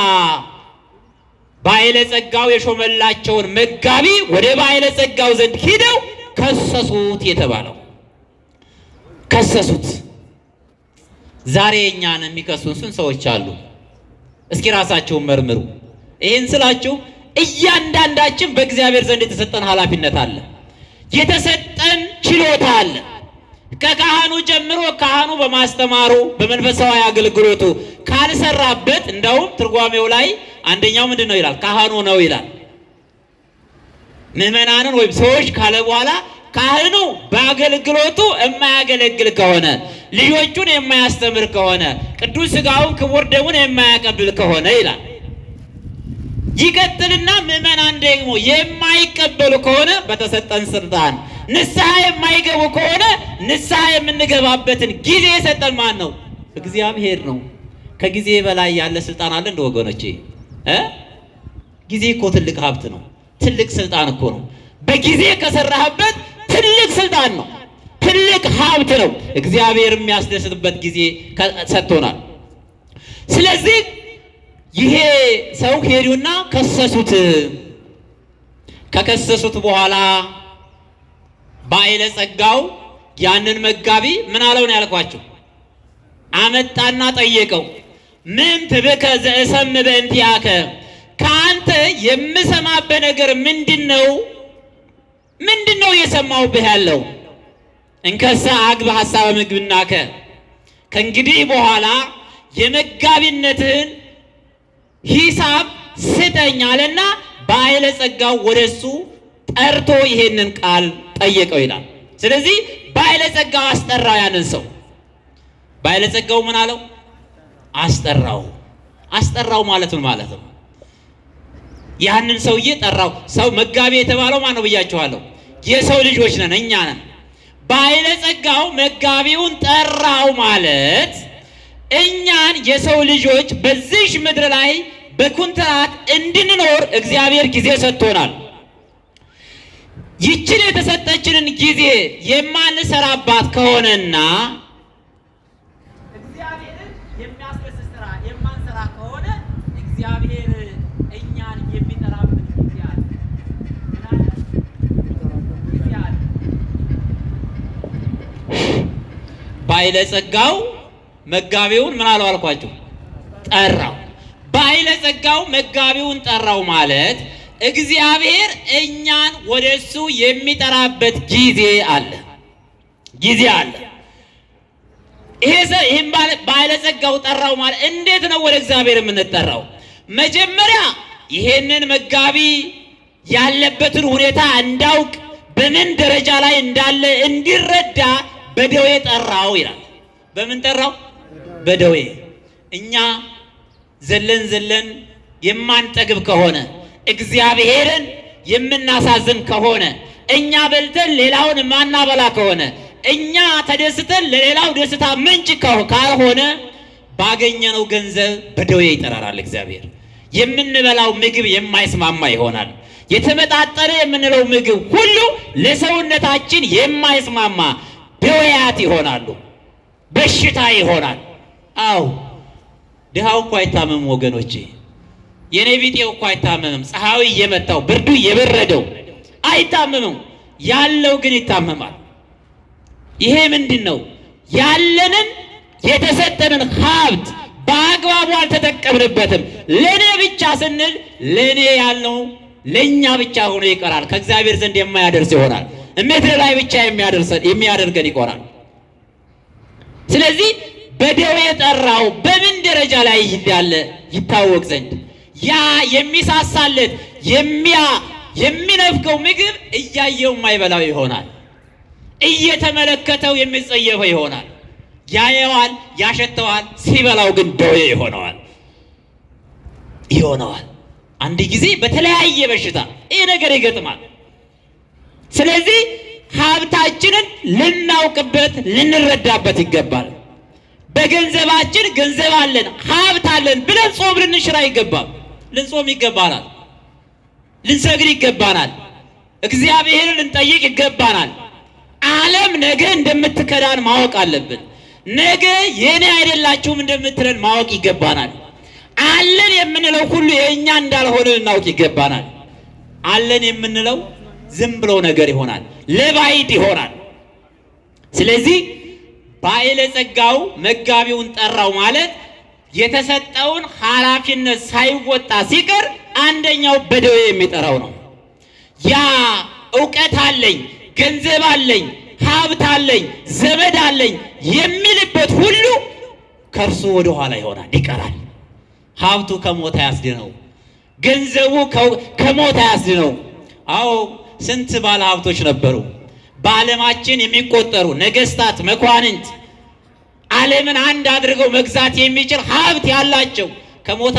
ባለጸጋው የሾመላቸውን መጋቢ ወደ ባለጸጋው ዘንድ ሂደው ከሰሱት የተባለው። ከሰሱት። ዛሬ እኛን የሚከሱን ስንት ሰዎች አሉ? እስኪ ራሳቸውን መርምሩ። ይህን ስላችሁ እያንዳንዳችን በእግዚአብሔር ዘንድ የተሰጠን ኃላፊነት አለ፣ የተሰጠን ችሎታ አለ። ከካህኑ ጀምሮ ካህኑ በማስተማሩ በመንፈሳዊ አገልግሎቱ ካልሰራበት፣ እንደውም ትርጓሜው ላይ አንደኛው ምንድን ነው ይላል? ካህኑ ነው ይላል። ምዕመናንን ወይም ሰዎች ካለ በኋላ ካህኑ በአገልግሎቱ የማያገለግል ከሆነ፣ ልጆቹን የማያስተምር ከሆነ፣ ቅዱስ ሥጋውን ክቡር ደሙን የማያቀብል ከሆነ ይላል። ይቀጥልና ምዕመናን ደግሞ የማይቀበሉ ከሆነ በተሰጠን ስልጣን ንስሐ የማይገቡ ከሆነ ንስሐ የምንገባበትን ጊዜ የሰጠን ማን ነው? እግዚአብሔር ነው። ከጊዜ በላይ ያለ ስልጣን አለ እንደ ወገኖቼ? ጊዜ እኮ ትልቅ ሀብት ነው። ትልቅ ስልጣን እኮ ነው። በጊዜ ከሰራህበት ትልቅ ስልጣን ነው፣ ትልቅ ሀብት ነው። እግዚአብሔር የሚያስደስትበት ጊዜ ሰጥቶናል። ስለዚህ ይሄ ሰው ሄዱና ከሰሱት። ከከሰሱት በኋላ ባለጸጋው ያንን መጋቢ ምን አለው ነው ያልኳቸው? አመጣና ጠየቀው። ምን ትብከ ዘእሰም በእንቲአከ፣ ከአንተ የምሰማበት ነገር ምንድነው? ምንድነው የሰማሁብህ ያለው? እንከሳ አግብ ሐሳበ ምግብናከ፣ ከእንግዲህ በኋላ የመጋቢነትህን ሂሳብ ስጠኝ አለና ባለጸጋው ወደሱ ጠርቶ ይሄንን ቃል ጠየቀው ይላል። ስለዚህ ባለጸጋው አስጠራው ያንን ሰው። ባለጸጋው ምን አለው? አስጠራው። አስጠራው ማለት ምን ማለት ነው? ያንን ሰውዬ ጠራው። ሰው መጋቢ የተባለው ማን ነው ብያችኋለሁ? የሰው ልጆች ነን፣ እኛ ነን። ባለጸጋው መጋቢውን ጠራው ማለት እኛን የሰው ልጆች በዚህ ምድር ላይ በኩንትራት እንድንኖር እግዚአብሔር ጊዜ ሰጥቶናል። ይችን የተሰጠችንን ጊዜ የማንሰራባት ከሆነና እግዚአብሔርን የሚያስደስት ስራ የማንሰራ ከሆነ እግዚአብሔር እኛን የሚጠራበት ጊዜ አለ። ባለጸጋው መጋቢውን ምን አለው አልኳችሁ? ጠራው። ባለጸጋው መጋቢውን ጠራው ማለት እግዚአብሔር እኛን ወደሱ የሚጠራበት ጊዜ አለ። ጊዜ አለ። ይሄን ባለጸጋው ጠራው ማለት እንዴት ነው ወደ እግዚአብሔር የምንጠራው? መጀመሪያ ይሄንን መጋቢ ያለበትን ሁኔታ እንዳውቅ በምን ደረጃ ላይ እንዳለ እንዲረዳ በደዌ ጠራው ይላል። በምን ጠራው? በደዌ። እኛ ዘለን የማንጠግብ ከሆነ እግዚአብሔርን የምናሳዝን ከሆነ እኛ በልተን ሌላውን ማናበላ ከሆነ እኛ ተደስተን ለሌላው ደስታ ምንጭ ካልሆነ ባገኘነው ገንዘብ በደዌ ይጠራራል እግዚአብሔር። የምንበላው ምግብ የማይስማማ ይሆናል። የተመጣጠነ የምንለው ምግብ ሁሉ ለሰውነታችን የማይስማማ ደዌያት ይሆናሉ፣ በሽታ ይሆናል። አዎ ድሃው እኮ አይታመም ወገኖቼ። የኔ ቢጤው እኮ አይታመምም። ፀሐዩ እየመታው ብርዱ እየበረደው አይታመምም። ያለው ግን ይታመማል። ይሄ ምንድን ነው? ያለንን የተሰጠንን ሀብት በአግባቡ አልተጠቀምንበትም። ለኔ ብቻ ስንል ለኔ ያለው ለኛ ብቻ ሆኖ ይቀራል። ከእግዚአብሔር ዘንድ የማያደርስ ይሆናል። ምድር ላይ ብቻ የሚያደርገን ይቆራል። ስለዚህ በደዌ ጠራው በምን ደረጃ ላይ እንዳለ ይታወቅ ዘንድ ያ የሚሳሳለት የሚነፍገው ምግብ እያየው የማይበላው ይሆናል። እየተመለከተው የሚጸየፈው ይሆናል። ያየዋል፣ ያሸተዋል፣ ሲበላው ግን ደዌ ይሆነዋል። አንድ ጊዜ በተለያየ በሽታ ይህ ነገር ይገጥማል። ስለዚህ ሀብታችንን ልናውቅበት ልንረዳበት ይገባል። በገንዘባችን ገንዘብ አለን ሀብት አለን ብለን ጾም ልንሽር አይገባም። ልንጾም ይገባናል። ልንሰግድ ይገባናል። እግዚአብሔርን ልንጠይቅ ይገባናል። ዓለም ነገ እንደምትከዳን ማወቅ አለብን። ነገ የኔ አይደላችሁም እንደምትለን ማወቅ ይገባናል። አለን የምንለው ሁሉ የእኛ እንዳልሆነ ልናውቅ ይገባናል። አለን የምንለው ዝም ብሎ ነገር ይሆናል፣ ለባዕድ ይሆናል። ስለዚህ ባለጸጋው መጋቢውን ጠራው ማለት የተሰጠውን ኃላፊነት ሳይወጣ ሲቀር አንደኛው በደዌ የሚጠራው ነው። ያ ዕውቀት አለኝ፣ ገንዘብ አለኝ፣ ሀብት አለኝ፣ ዘመድ አለኝ የሚልበት ሁሉ ከእርሱ ወደ ኋላ ይሆናል፣ ይቀራል። ሀብቱ ከሞት አያስድነው፣ ገንዘቡ ከሞት አያስድነው። አዎ ስንት ባለ ሀብቶች ነበሩ በዓለማችን የሚቆጠሩ ነገስታት፣ መኳንንት ዓለምን አንድ አድርገው መግዛት የሚችል ሀብት ያላቸው ከሞት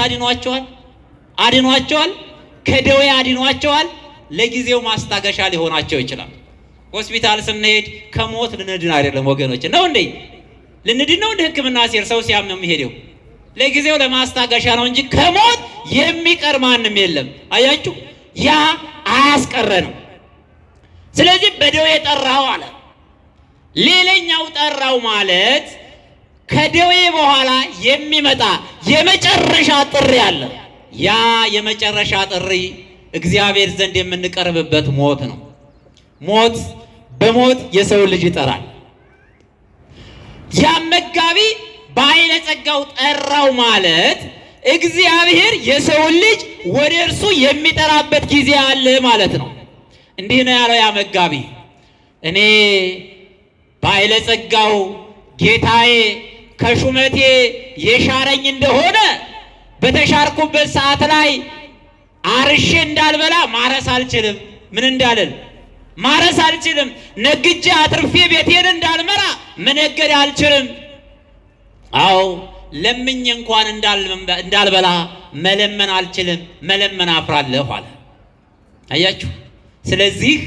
አድኗቸዋል፣ ከደዌ አድኗቸዋል። ለጊዜው ማስታገሻ ሊሆናቸው ይችላል። ሆስፒታል ስንሄድ ከሞት ልንድን አይደለም ወገኖች፣ ነው እንዴ? ልንድን ነው እንደ ሕክምና ሲር ሰው ሲያም ነው የሚሄደው። ለጊዜው ለማስታገሻ ነው እንጂ ከሞት የሚቀር ማንም የለም። አያችሁ፣ ያ አያስቀረንም። ስለዚህ በደዌ ጠራው አለ። ሌላኛው ጠራው ማለት ከደዌ በኋላ የሚመጣ የመጨረሻ ጥሪ አለ። ያ የመጨረሻ ጥሪ እግዚአብሔር ዘንድ የምንቀርብበት ሞት ነው። በሞት የሰው ልጅ ይጠራል። ያ መጋቢ ባለጸጋው ጠራው ማለት እግዚአብሔር የሰው ልጅ ወደ እርሱ የሚጠራበት ጊዜ አለ ማለት ነው። እንዲህ ነው ያለው ያ መጋቢ፣ እኔ ባለጸጋው ጌታዬ ከሹመቴ የሻረኝ እንደሆነ በተሻርኩበት ሰዓት ላይ አርሼ እንዳልበላ ማረስ አልችልም። ምን እንዳልል ማረስ አልችልም። ነግጄ አትርፌ ቤቴን እንዳልመራ መነገድ አልችልም። አዎ ለምኜ እንኳን እንዳልበላ መለመን አልችልም፣ መለመን አፍራለሁ አለ። አያችሁ። ስለዚህ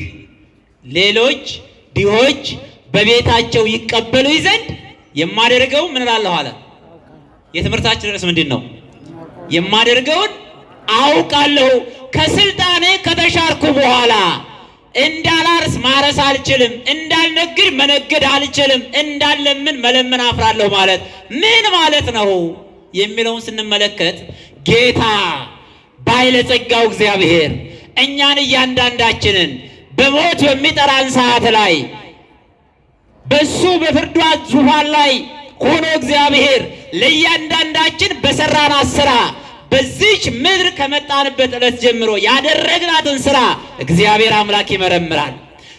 ሌሎች ድሆች በቤታቸው ይቀበሉ ዘንድ የማደርገው ምን እላለሁ አለ። የትምህርታችን ርዕስ ምንድን ነው? የማደርገውን አውቃለሁ። ከስልጣኔ ከተሻርኩ በኋላ እንዳላርስ ማረስ አልችልም፣ እንዳልነግድ መነገድ አልችልም፣ እንዳለምን መለመን አፍራለሁ ማለት ምን ማለት ነው የሚለውን ስንመለከት ጌታ ባለጸጋው እግዚአብሔር እኛን እያንዳንዳችንን በሞት በሚጠራን ሰዓት ላይ በሱ በፍርዱ ዙፋን ላይ ሆኖ እግዚአብሔር ለእያንዳንዳችን በሰራናት ስራ በዚች ምድር ከመጣንበት ዕለት ጀምሮ ያደረግናትን ስራ እግዚአብሔር አምላክ ይመረምራል።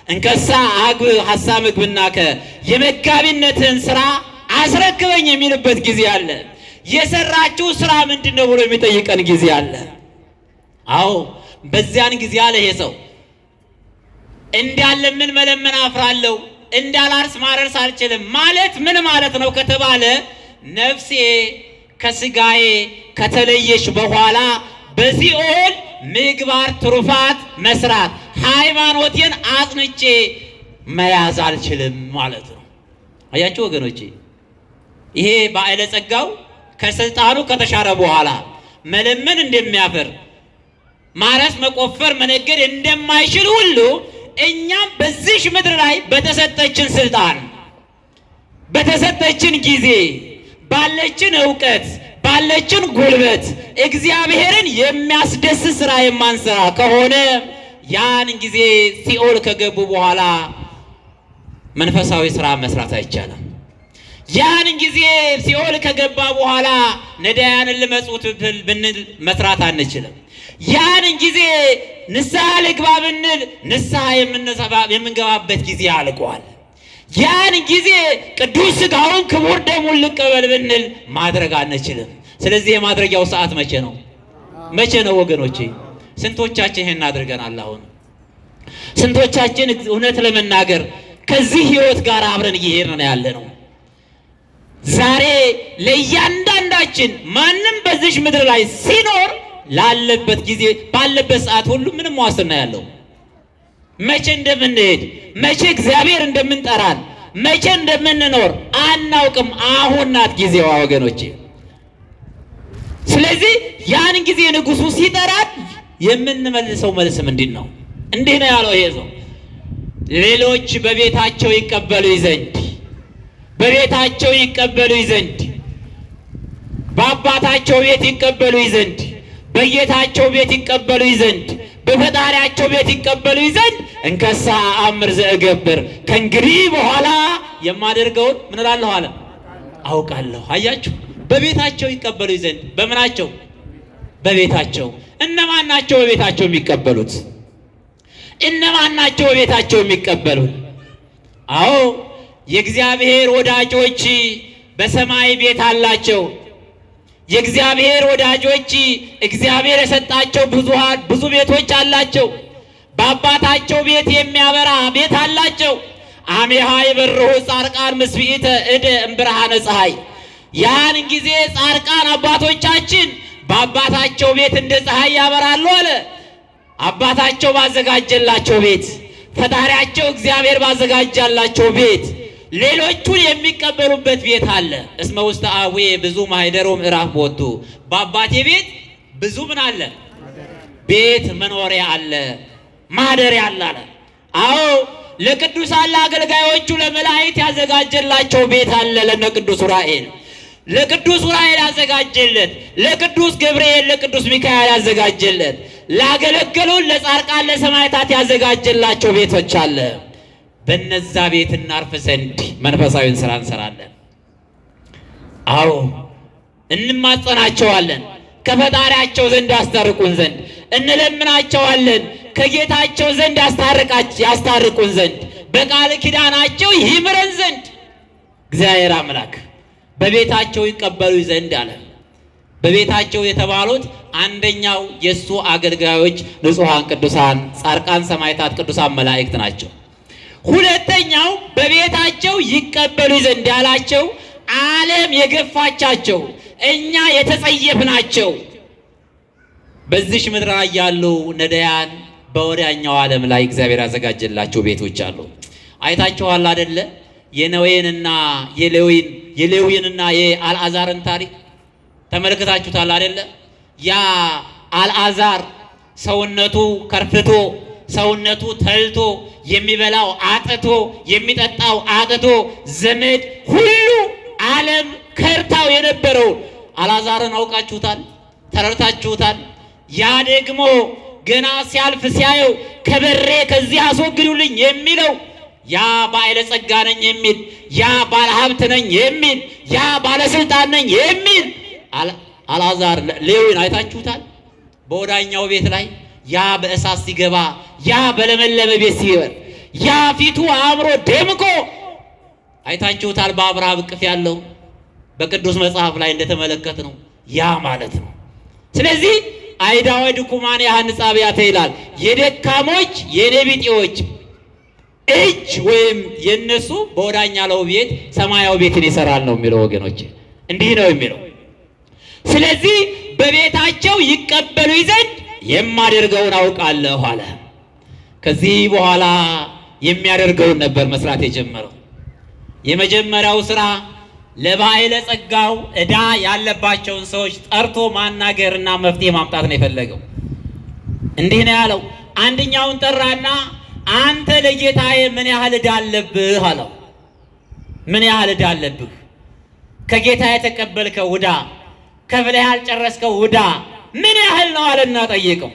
እንከሳ አግብ ሐሳብ ምግብናከ የመጋቢነትን ስራ አስረክበኝ የሚልበት ጊዜ አለ። የሰራችው ስራ ምንድነው ብሎ የሚጠይቀን ጊዜ አለ። አዎ በዚያን ጊዜ አለ ይሄ ሰው እንዳለምን መለመን አፍራለሁ፣ እንዳላርስ ማረስ አልችልም ማለት ምን ማለት ነው ከተባለ ነፍሴ ከስጋዬ ከተለየች በኋላ በሲኦል ምግባር ትሩፋት መስራት ሃይማኖቴን አጽንቼ መያዝ አልችልም ማለት ነው። አያችሁ ወገኖቼ፣ ይሄ ባለጸጋው ከስልጣኑ ከተሻረ በኋላ መለመን እንደሚያፈር ማረስ መቆፈር መነገድ እንደማይችል ሁሉ እኛም በዚህ ምድር ላይ በተሰጠችን ስልጣን በተሰጠችን ጊዜ ባለችን ዕውቀት ባለችን ጉልበት እግዚአብሔርን የሚያስደስት ስራ የማንሰራ ከሆነ ያን ጊዜ ሲኦል ከገቡ በኋላ መንፈሳዊ ስራ መስራት አይቻልም። ያን ጊዜ ሲኦል ከገባ በኋላ ነዳያንን ልመጹት ብንል መስራት አንችልም። ያን ጊዜ ንስሐ ልግባ ብንል ንስሐ የምንገባበት ጊዜ አልቋል። ያን ጊዜ ቅዱስ ሥጋውን ክቡር ደሙን ልቀበል ብንል ማድረግ አንችልም። ስለዚህ የማድረጊያው ሰዓት መቼ ነው? መቼ ነው ወገኖቼ? ስንቶቻችን ይሄን አድርገናል? አሁን ስንቶቻችን እውነት ለመናገር ከዚህ ህይወት ጋር አብረን እየሄድን ያለ ነው? ዛሬ ለእያንዳንዳችን ማንም በዚህ ምድር ላይ ሲኖር ላለበት ጊዜ ባለበት ሰዓት ሁሉ ምንም ዋስትና ያለው መቼ እንደምንሄድ መቼ እግዚአብሔር እንደምንጠራን መቼ እንደምንኖር አናውቅም። አሁን ናት ጊዜዋ ወገኖቼ። ስለዚህ ያን ጊዜ ንጉሱ ሲጠራን የምንመልሰው መልስ ምንድን ነው? እንዲህ ነው ያለው ይሄ ሰው፣ ሌሎች በቤታቸው ይቀበሉ ዘንድ በቤታቸው ይቀበሉ ዘንድ በአባታቸው ቤት ይቀበሉ ዘንድ በጌታቸው ቤት ይቀበሉ ዘንድ በፈጣሪያቸው ቤት ይቀበሉ ዘንድ እንከሳ አምር ዘእገብር ከእንግዲህ በኋላ የማደርገውን ምን እላለሁ አለ አውቃለሁ። አያችሁ፣ በቤታቸው ይቀበሉ ዘንድ በምናቸው? በቤታቸው። እነማን ናቸው በቤታቸው የሚቀበሉት? እነማን ናቸው በቤታቸው የሚቀበሉት? አዎ የእግዚአብሔር ወዳጆች በሰማይ ቤት አላቸው። የእግዚአብሔር ወዳጆች እግዚአብሔር የሰጣቸው ብዙ ቤቶች አላቸው። በአባታቸው ቤት የሚያበራ ቤት አላቸው። አሜሃ ይበርሁ ጻርቃን ምስቢኢተ እደ እምብርሃነ ፀሐይ። ያን ጊዜ ጻርቃን አባቶቻችን በአባታቸው ቤት እንደ ፀሐይ ያበራሉ አለ። አባታቸው ባዘጋጀላቸው ቤት፣ ፈጣሪያቸው እግዚአብሔር ባዘጋጃላቸው ቤት ሌሎቹን የሚቀበሉበት ቤት አለ። እስመ ውስተ አቡየ ብዙ ማኅደሮ ምዕራፍ ቦቱ። በአባቴ ቤት ብዙ ምን አለ? ቤት መኖሪያ አለ፣ ማደሪያ አለ። አዎ ለቅዱሳን ለአገልጋዮቹ ለመላእክት ያዘጋጀላቸው ቤት አለ። ለነ ቅዱስ ዑራኤል ለቅዱስ ዑራኤል ያዘጋጀለት፣ ለቅዱስ ገብርኤል ለቅዱስ ሚካኤል ያዘጋጀለት፣ ላገለገሉን ለጻድቃን ለሰማዕታት ያዘጋጀላቸው ቤቶች አለ። በነዛ ቤት እናርፍ ዘንድ መንፈሳዊን ስራ እንሰራለን። አዎ እንማጸናቸዋለን፣ ከፈጣሪያቸው ዘንድ ያስታርቁን ዘንድ እንለምናቸዋለን፣ ከጌታቸው ዘንድ ያስታርቁን ዘንድ በቃል ኪዳናቸው ይምረን ዘንድ እግዚአብሔር አምላክ በቤታቸው ይቀበሉ ዘንድ አለ። በቤታቸው የተባሉት አንደኛው የእሱ አገልጋዮች ንጹሐን ቅዱሳን ጻድቃን ሰማዕታት ቅዱሳን መላእክት ናቸው። ሁለተኛው በቤታቸው ይቀበሉ ዘንድ ያላቸው ዓለም የገፋቻቸው እኛ የተጸየፍናቸው በዚህ ምድር ላይ ያሉ ነዳያን በወዲያኛው ዓለም ላይ እግዚአብሔር ያዘጋጀላቸው ቤቶች አሉ። አይታችኋል አይደለ? የነዌንና የሌዊንና የአልዓዛርን ታሪክ ተመልክታችሁታል አይደለ? ያ አልዓዛር ሰውነቱ ከርፍቶ ሰውነቱ ተልቶ የሚበላው አጥቶ የሚጠጣው አጥቶ ዘመድ ሁሉ ዓለም ከርታው የነበረው አልዓዛርን አውቃችሁታል? ተረድታችሁታል? ያ ደግሞ ገና ሲያልፍ ሲያየው ከበሬ ከዚህ አስወግዱልኝ የሚለው ያ ባለጸጋ ነኝ የሚል ያ ባለሀብት ነኝ የሚል ያ ባለስልጣን ነኝ የሚል አልዓዛር ሌዊን አይታችሁታል? በወዳኛው ቤት ላይ ያ በእሳት ሲገባ ያ በለመለመ ቤት ሲበር ያ ፊቱ አምሮ ደምቆ አይታችሁታል? በአብርሃም እቅፍ ያለው በቅዱስ መጽሐፍ ላይ እንደተመለከት ነው ያ ማለት ነው። ስለዚህ አይዳወ ድኩማን ያህንጻ አብያተ ይላል። የደካሞች የኔቢጤዎች እጅ ወይም የነሱ በወዳኛው ቤት ሰማያዊ ቤትን ይሰራል ነው የሚለው ወገኖች፣ እንዲህ ነው የሚለው። ስለዚህ በቤታቸው ይቀበሉ ዘንድ የማደርገውን አውቃለሁ አለ። ከዚህ በኋላ የሚያደርገውን ነበር መስራት የጀመረው። የመጀመሪያው ስራ ለባለ ጸጋው ዕዳ ያለባቸውን ሰዎች ጠርቶ ማናገርና መፍትሄ ማምጣት ነው የፈለገው። እንዲህ ነው ያለው። አንደኛውን ጠራና አንተ ለጌታዬ ምን ያህል ዕዳ አለብህ አለው። ምን ያህል ዕዳ አለብህ? ከጌታ የተቀበልከው ዕዳ ከፍለህ ያልጨረስከው ዕዳ ምን ያህል ነው አለና ጠየቀው።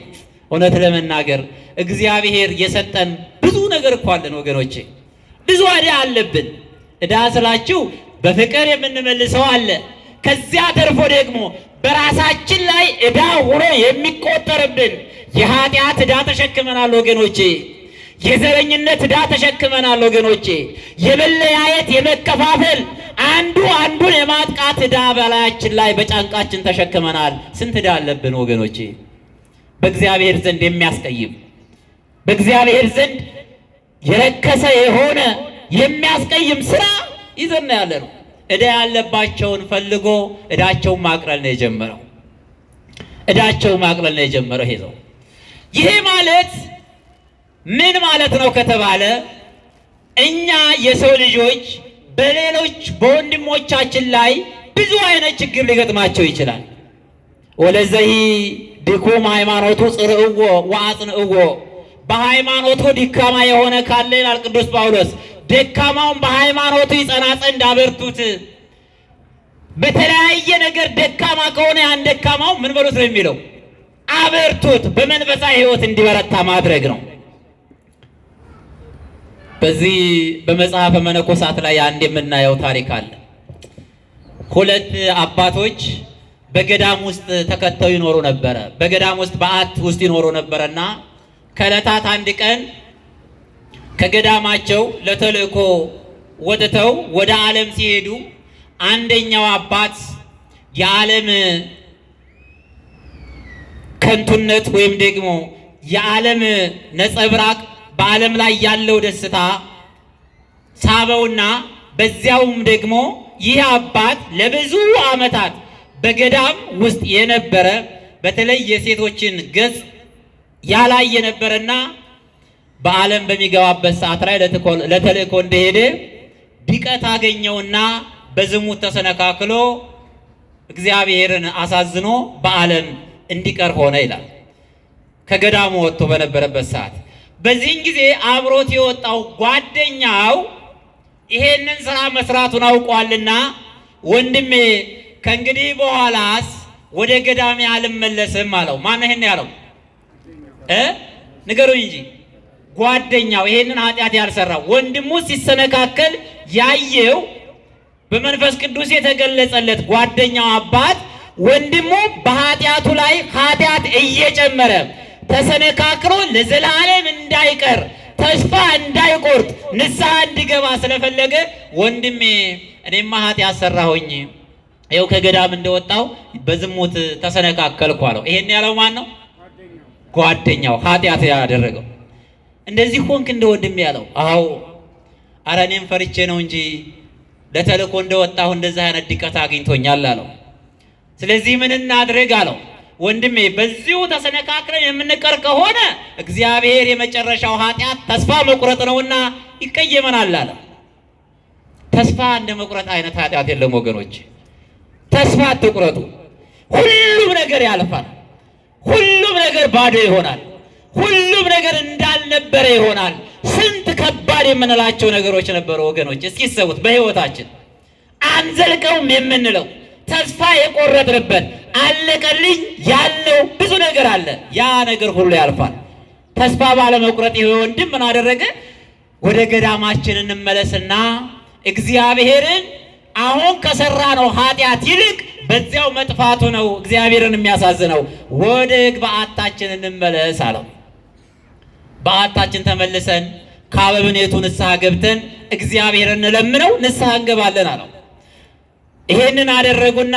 እውነት ለመናገር እግዚአብሔር የሰጠን ብዙ ነገር እኮ አለን ወገኖቼ፣ ብዙ ዕዳ አለብን። ዕዳ ስላችሁ በፍቅር የምንመልሰው አለ። ከዚያ ተርፎ ደግሞ በራሳችን ላይ ዕዳ ሆኖ የሚቆጠርብን የኃጢአት ዕዳ ተሸክመናል ወገኖቼ። የዘረኝነት ዕዳ ተሸክመናል ወገኖቼ። የመለያየት የመከፋፈል አንዱ አንዱን የማጥቃት ዕዳ በላያችን ላይ በጫንቃችን ተሸክመናል። ስንት ዕዳ አለብን ወገኖቼ። በእግዚአብሔር ዘንድ የሚያስቀይም በእግዚአብሔር ዘንድ የረከሰ የሆነ የሚያስቀይም ስራ ይዘና ያለ ነው። ዕዳ ያለባቸውን ፈልጎ ዕዳቸውን ማቅለል ነው የጀመረው። ዕዳቸውን ማቅለል ነው የጀመረው ሄዘው። ይሄ ማለት ምን ማለት ነው ከተባለ እኛ የሰው ልጆች በሌሎች በወንድሞቻችን ላይ ብዙ አይነት ችግር ሊገጥማቸው ይችላል። ወለዘይ ድኩም ሃይማኖቱ ጽርዕዎ ወአጽንዕዎ፣ በሃይማኖቱ ድካማ የሆነ ካለ ይላል ቅዱስ ጳውሎስ ደካማውን በሃይማኖቱ ይጸና ዘንድ አበርቱት። በተለያየ ነገር ደካማ ከሆነ ያን ደካማው ምን በሉት ነው የሚለው? አበርቱት። በመንፈሳዊ ሕይወት እንዲበረታ ማድረግ ነው። በዚህ በመጽሐፈ መነኮሳት ላይ አንድ የምናየው ታሪክ አለ። ሁለት አባቶች በገዳም ውስጥ ተከተው ይኖሩ ነበረ። በገዳም ውስጥ በዓት ውስጥ ይኖሩ ነበረና ከዕለታት አንድ ቀን ከገዳማቸው ለተልእኮ ወጥተው ወደ ዓለም ሲሄዱ አንደኛው አባት የዓለም ከንቱነት ወይም ደግሞ የዓለም ነጸብራቅ በዓለም ላይ ያለው ደስታ ሳበውና በዚያውም ደግሞ ይህ አባት ለብዙ ዓመታት በገዳም ውስጥ የነበረ በተለይ የሴቶችን ገጽ ያላየ ነበረና በዓለም በሚገባበት ሰዓት ላይ ለተልእኮ እንደሄደ ቢቀት አገኘውና በዝሙት ተሰነካክሎ እግዚአብሔርን አሳዝኖ በዓለም እንዲቀር ሆነ ይላል። ከገዳሙ ወጥቶ በነበረበት ሰዓት በዚህን ጊዜ አብሮት የወጣው ጓደኛው ይሄንን ስራ መስራቱን አውቋልና ወንድሜ ከእንግዲህ በኋላስ ወደ ገዳሜ አልመለስም አለው። ማን ይሄን ያለው? ንገሩኝ እንጂ ጓደኛው ይሄንን ኃጢአት ያልሰራው ወንድሙ ሲሰነካከል ያየው በመንፈስ ቅዱስ የተገለጸለት ጓደኛው አባት ወንድሙ በኃጢአቱ ላይ ኃጢአት እየጨመረ ተሰነካክሮ ለዘላለም እንዳይቀር ተስፋ እንዳይቆርጥ ንስሐ እንዲገባ ስለፈለገ ወንድሜ እኔማ ኃጢአት ሰራሁኝ፣ ይኸው ከገዳም እንደወጣው በዝሙት ተሰነካከልኩ አለው። ይሄን ያለው ማን ነው? ጓደኛው ኃጢአት ያደረገው። እንደዚህ ሆንክ እንደ ወንድሜ ያለው? አዎ። ኧረ እኔም ፈርቼ ነው እንጂ ለተልእኮ እንደወጣሁ እንደዚህ አይነት ድቀት አግኝቶኛል አለው። ስለዚህ ምን እናድርግ አለው? ወንድሜ በዚሁ ተሰነካክለን የምንቀር ከሆነ እግዚአብሔር የመጨረሻው ኃጢአት ተስፋ መቁረጥ ነውና ይቀየመናል አለ። ተስፋ እንደ መቁረጥ አይነት ኃጢአት የለም ወገኖች። ተስፋ አትቁረጡ። ሁሉም ነገር ያልፋል። ሁሉም ነገር ባዶ ይሆናል። ሁሉም ነገር እንዳልነበረ ይሆናል። ስንት ከባድ የምንላቸው ነገሮች ነበሩ ወገኖች። እስኪ ሰውት በህይወታችን አንዘልቀውም የምንለው ተስፋ የቆረጥንበት አለቀልኝ ያለው ብዙ ነገር አለ። ያ ነገር ሁሉ ያልፋል። ተስፋ ባለመቁረጥ ይሄ ወንድም ምን አደረገ? ወደ ገዳማችን እንመለስና እግዚአብሔርን አሁን ከሰራነው ኃጢአት ይልቅ በዚያው መጥፋቱ ነው እግዚአብሔርን የሚያሳዝነው። ወደ በዓታችን እንመለስ አለው። በዓታችን ተመልሰን ከአበብኔቱ ንስሐ ገብተን እግዚአብሔርን እንለምነው ንስሐ እንገባለን አለው። ይሄንን አደረጉና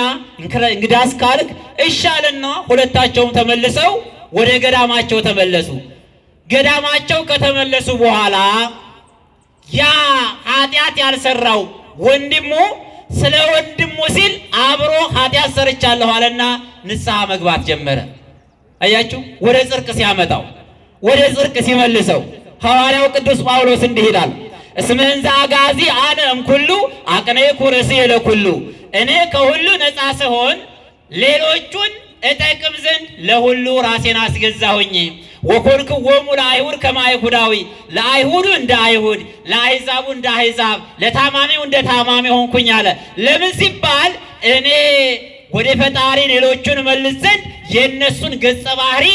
እንግዳስ ካልክ እሻልና ሁለታቸውም ተመልሰው ወደ ገዳማቸው ተመለሱ። ገዳማቸው ከተመለሱ በኋላ ያ ኃጢአት ያልሰራው ወንድሙ ስለ ወንድሙ ሲል አብሮ ኃጢአት ሰርቻለሁ አለና ንስሐ መግባት ጀመረ። አያችሁ፣ ወደ ጽድቅ ሲያመጣው፣ ወደ ጽድቅ ሲመልሰው ሐዋርያው ቅዱስ ጳውሎስ እንዲህ ይላል፣ እስመ እንዘ አጋዚ አነ እምኩሉ አቅኔኩ ርእስየ ለኩሉ። እኔ ከሁሉ ነፃ ስሆን ሌሎቹን እጠቅም ዘንድ ለሁሉ ራሴን አስገዛሁኝ። ወኮንክዎሙ ለአይሁድ ከመ አይሁዳዊ፣ ለአይሁዱ እንደ አይሁድ፣ ለአሕዛቡ እንደ አሕዛብ፣ ለታማሚው እንደ ታማሚ ሆንኩኝ አለ። ለምን ሲባል እኔ ወደ ፈጣሪ ሌሎቹን መልስ ዘንድ የእነሱን ገጸ ባህሪ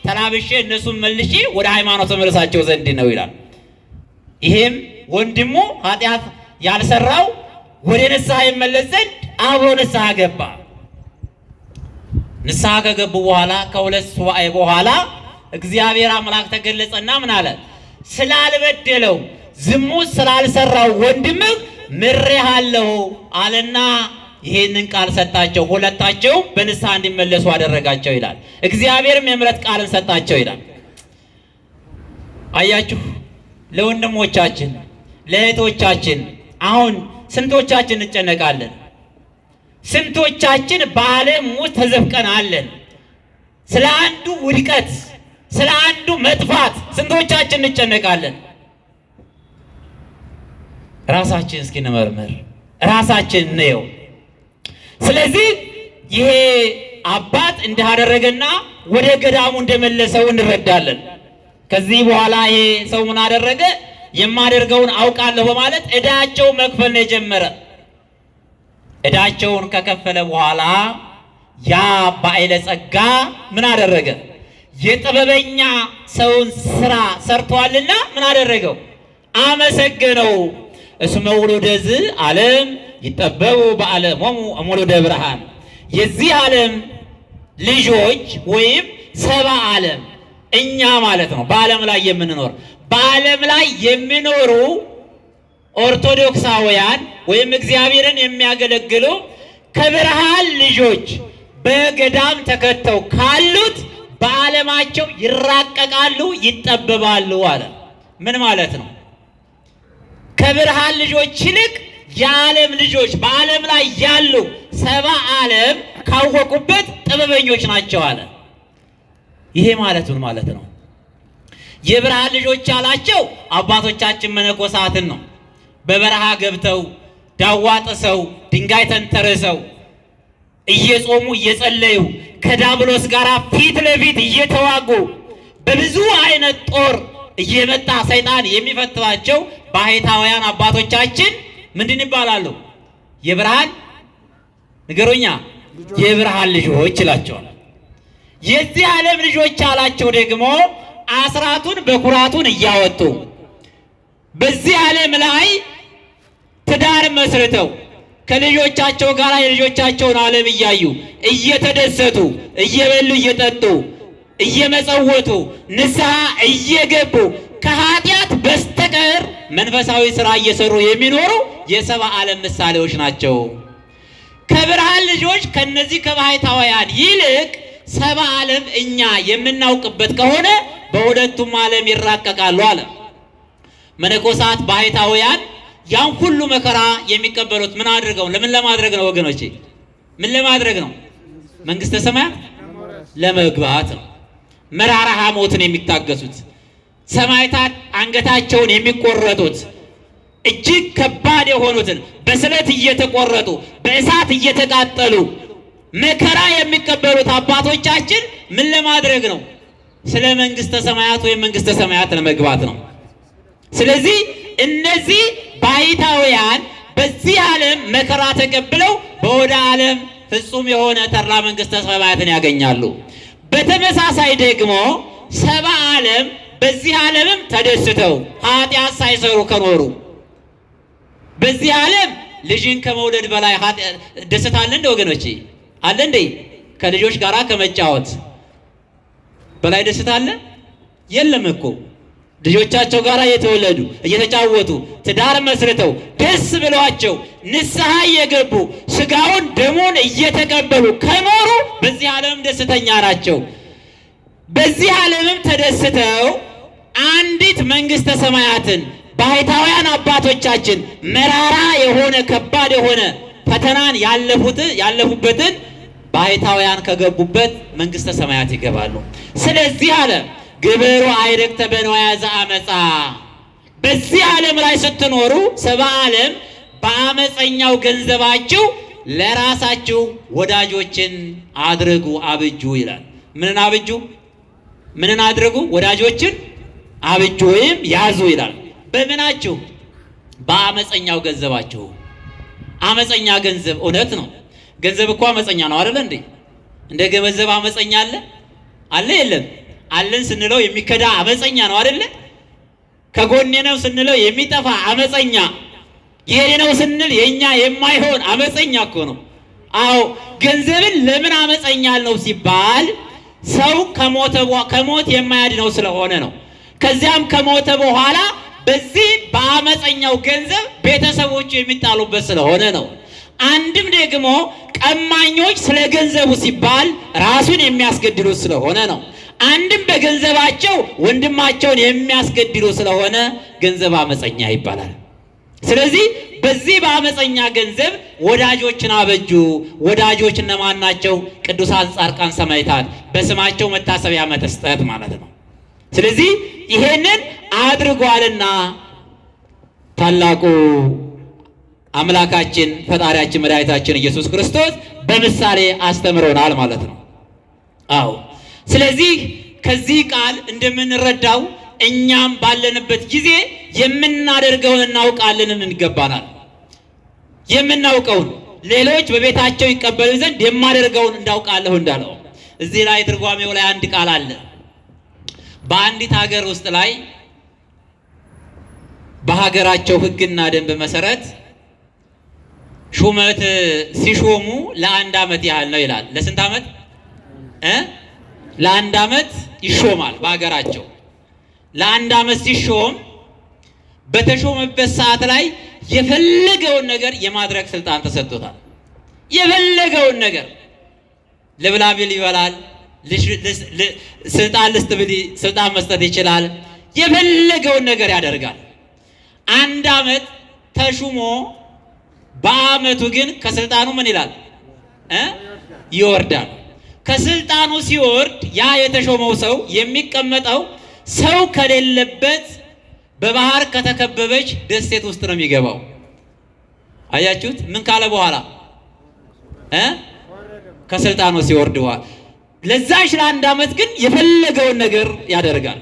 ተላብሼ እነሱን መልሼ ወደ ሃይማኖት መልሳቸው ዘንድ ነው ይላል። ይሄም ወንድሙ ኃጢአት ያልሰራው ወደ ንስሐ ይመለስ ዘንድ አብሮ ንስሐ ገባ። ንስሐ ከገቡ በኋላ ከሁለት ሱባኤ በኋላ እግዚአብሔር አምላክ ተገለጸና ምን አለ? ስላልበደለው ዝሙት ስላልሰራው ወንድምህ ምሬሃለሁ አለና ይሄንን ቃል ሰጣቸው። ሁለታቸው በንስሐ እንዲመለሱ አደረጋቸው ይላል። እግዚአብሔርም የምሕረት ቃልን ሰጣቸው ይላል። አያችሁ፣ ለወንድሞቻችን ለእህቶቻችን አሁን ስንቶቻችን እንጨነቃለን? ስንቶቻችን በዓለም ውስጥ ተዘፍቀን አለን? ስለ አንዱ ውድቀት፣ ስለ አንዱ መጥፋት ስንቶቻችን እንጨነቃለን? ራሳችን እስኪ እንመርምር፣ ራሳችን እንየው። ስለዚህ ይሄ አባት እንዳደረገና ወደ ገዳሙ እንደመለሰው እንረዳለን። ከዚህ በኋላ ይሄ ሰው ምን አደረገ? የማደርገውን አውቃለሁ በማለት ዕዳቸው መክፈል ነው የጀመረ። ዕዳቸውን ከከፈለ በኋላ ያ ባለጸጋ ምን አደረገ? የጥበበኛ ሰውን ስራ ሰርቷልና ምን አደረገው? አመሰገነው። እስመ ውሉደ ዝህ ዓለም ይጠበቡ በዓለሞሙ እምውሉደ ብርሃን። የዚህ ዓለም ልጆች ወይም ሰባ ዓለም እኛ ማለት ነው። በዓለም ላይ የምንኖር በዓለም ላይ የሚኖሩ ኦርቶዶክሳውያን ወይም እግዚአብሔርን የሚያገለግሉ ከብርሃን ልጆች በገዳም ተከተው ካሉት በዓለማቸው ይራቀቃሉ፣ ይጠበባሉ አለ። ምን ማለት ነው? ከብርሃን ልጆች ይልቅ የዓለም ልጆች በዓለም ላይ ያሉ ሰባ ዓለም ካወቁበት ጥበበኞች ናቸው አለ። ይሄ ማለት ምን ማለት ነው? የብርሃን ልጆች ያላቸው አባቶቻችን መነኮሳትን ነው። በበረሃ ገብተው ዳዋ ጥሰው ድንጋይ ተንተርሰው እየጾሙ እየጸለዩ ከዳብሎስ ጋር ፊት ለፊት እየተዋጉ በብዙ አይነት ጦር እየመጣ ሰይጣን የሚፈትናቸው ባሕታውያን አባቶቻችን ምንድን ይባላሉ? የብርሃን ንገሩኛ። የብርሃን ልጆች ይላቸዋል። የዚህ ዓለም ልጆች ያላቸው ደግሞ አስራቱን በኩራቱን እያወጡ በዚህ ዓለም ላይ ትዳር መስርተው ከልጆቻቸው ጋር የልጆቻቸውን ዓለም እያዩ እየተደሰቱ እየበሉ እየጠጡ እየመጸወቱ ንስሐ እየገቡ ከኃጢአት በስተቀር መንፈሳዊ ሥራ እየሰሩ የሚኖሩ የሰባ ዓለም ምሳሌዎች ናቸው። ከብርሃን ልጆች ከነዚህ ከባሕታውያን ይልቅ ሰባ ዓለም እኛ የምናውቅበት ከሆነ በሁለቱም ዓለም ይራቀቃሉ አለ። መነኮሳት ባሕታውያን ያን ሁሉ መከራ የሚቀበሉት ምን አድርገው? ለምን ለማድረግ ነው ወገኖቼ? ምን ለማድረግ ነው? መንግስተ ሰማያት ለመግባት ነው። መራራ ሐሞትን የሚታገሱት ሰማዕታት አንገታቸውን የሚቆረጡት እጅግ ከባድ የሆኑትን በስለት እየተቆረጡ በእሳት እየተቃጠሉ መከራ የሚቀበሉት አባቶቻችን ምን ለማድረግ ነው? ስለ መንግስተ ሰማያት ወይም መንግስተ ሰማያት ለመግባት ነው። ስለዚህ እነዚህ ባይታውያን በዚህ ዓለም መከራ ተቀብለው በወደ ዓለም ፍጹም የሆነ ተድላ መንግስተ ሰማያትን ያገኛሉ። በተመሳሳይ ደግሞ ሰብአ ዓለም በዚህ ዓለምም ተደስተው ኃጢአት ሳይሰሩ ከኖሩ በዚህ ዓለም ልጅን ከመውለድ በላይ ደስታ አለ እንደ ወገኖቼ? አለ እንዴ? ከልጆች ጋር ከመጫወት በላይ ደስታ አለ? የለም እኮ። ልጆቻቸው ጋር እየተወለዱ እየተጫወቱ ትዳር መስርተው ደስ ብሏቸው ንስሐ እየገቡ ስጋውን ደሙን እየተቀበሉ ከኖሩ በዚህ ዓለም ደስተኛ ናቸው። በዚህ ዓለምም ተደስተው አንዲት መንግስተ ሰማያትን ባሕታውያን አባቶቻችን መራራ የሆነ ከባድ የሆነ ፈተናን ያለፉበትን ባሕታውያን ከገቡበት መንግስተ ሰማያት ይገባሉ። ስለዚህ አለ ግብሩ አይረክተ በንዋየ ዘአመፃ። በዚህ ዓለም ላይ ስትኖሩ ሰብአ ዓለም በአመፀኛው ገንዘባችሁ ለራሳችሁ ወዳጆችን አድርጉ አብጁ ይላል። ምንን አብጁ? ምንን አድርጉ? ወዳጆችን አብጁ ወይም ያዙ ይላል። በምናችሁ? በአመፀኛው ገንዘባችሁ። አመፀኛ ገንዘብ እውነት ነው። ገንዘብ እኮ አመፀኛ ነው አይደል እንዴ? እንደ ገንዘብ አመፀኛ አለ አለ? የለም። አለን ስንለው የሚከዳ አመፀኛ ነው አይደል? ከጎኔ ነው ስንለው የሚጠፋ አመፀኛ፣ የኔ ነው ስንል የኛ የማይሆን አመፀኛ እኮ ነው። አዎ ገንዘብን ለምን አመፀኛ ነው ሲባል ሰው ከሞት የማያድነው ስለሆነ ነው። ከዚያም ከሞተ በኋላ በዚህ በአመፀኛው ገንዘብ ቤተሰቦቹ የሚጣሉበት ስለሆነ ነው። አንድም ደግሞ ቀማኞች ስለ ገንዘቡ ሲባል ራሱን የሚያስገድሉት ስለሆነ ነው። አንድም በገንዘባቸው ወንድማቸውን የሚያስገድሉ ስለሆነ ገንዘብ አመፀኛ ይባላል። ስለዚህ በዚህ በአመፀኛ ገንዘብ ወዳጆችን አበጁ። ወዳጆች እነማን ናቸው? ቅዱሳን ጻድቃን ሰማዕታት፣ በስማቸው መታሰቢያ መስጠት ማለት ነው። ስለዚህ ይሄንን አድርጓልና ታላቁ አምላካችን ፈጣሪያችን መድኃኒታችን ኢየሱስ ክርስቶስ በምሳሌ አስተምሮናል ማለት ነው። አዎ ስለዚህ ከዚህ ቃል እንደምንረዳው እኛም ባለንበት ጊዜ የምናደርገውን እናውቃለን እንገባናል። የምናውቀውን ሌሎች በቤታቸው ይቀበሉ ዘንድ የማደርገውን እንዳውቃለሁ እንዳለው እዚህ ላይ ትርጓሜው ላይ አንድ ቃል አለ። በአንዲት ሀገር ውስጥ ላይ በሀገራቸው ሕግና ደንብ መሰረት ሹመት ሲሾሙ ለአንድ ዓመት ያህል ነው ይላል። ለስንት ዓመት? ለአንድ ዓመት ይሾማል በሀገራቸው። ለአንድ ዓመት ሲሾም በተሾመበት ሰዓት ላይ የፈለገውን ነገር የማድረግ ስልጣን ተሰጥቶታል። የፈለገውን ነገር ልብላ ቢል ይበላል። ስልጣን ልስጥ ቢል ስልጣን መስጠት ይችላል። የፈለገውን ነገር ያደርጋል። አንድ ዓመት ተሹሞ በዓመቱ ግን ከስልጣኑ ምን ይላል? ይወርዳል። ከስልጣኑ ሲወርድ ያ የተሾመው ሰው የሚቀመጠው ሰው ከሌለበት በባህር ከተከበበች ደሴት ውስጥ ነው የሚገባው። አያችሁት? ምን ካለ በኋላ ከስልጣኑ ሲወርድ በኋላ ለዛች ለአንድ ዓመት ግን የፈለገውን ነገር ያደርጋል።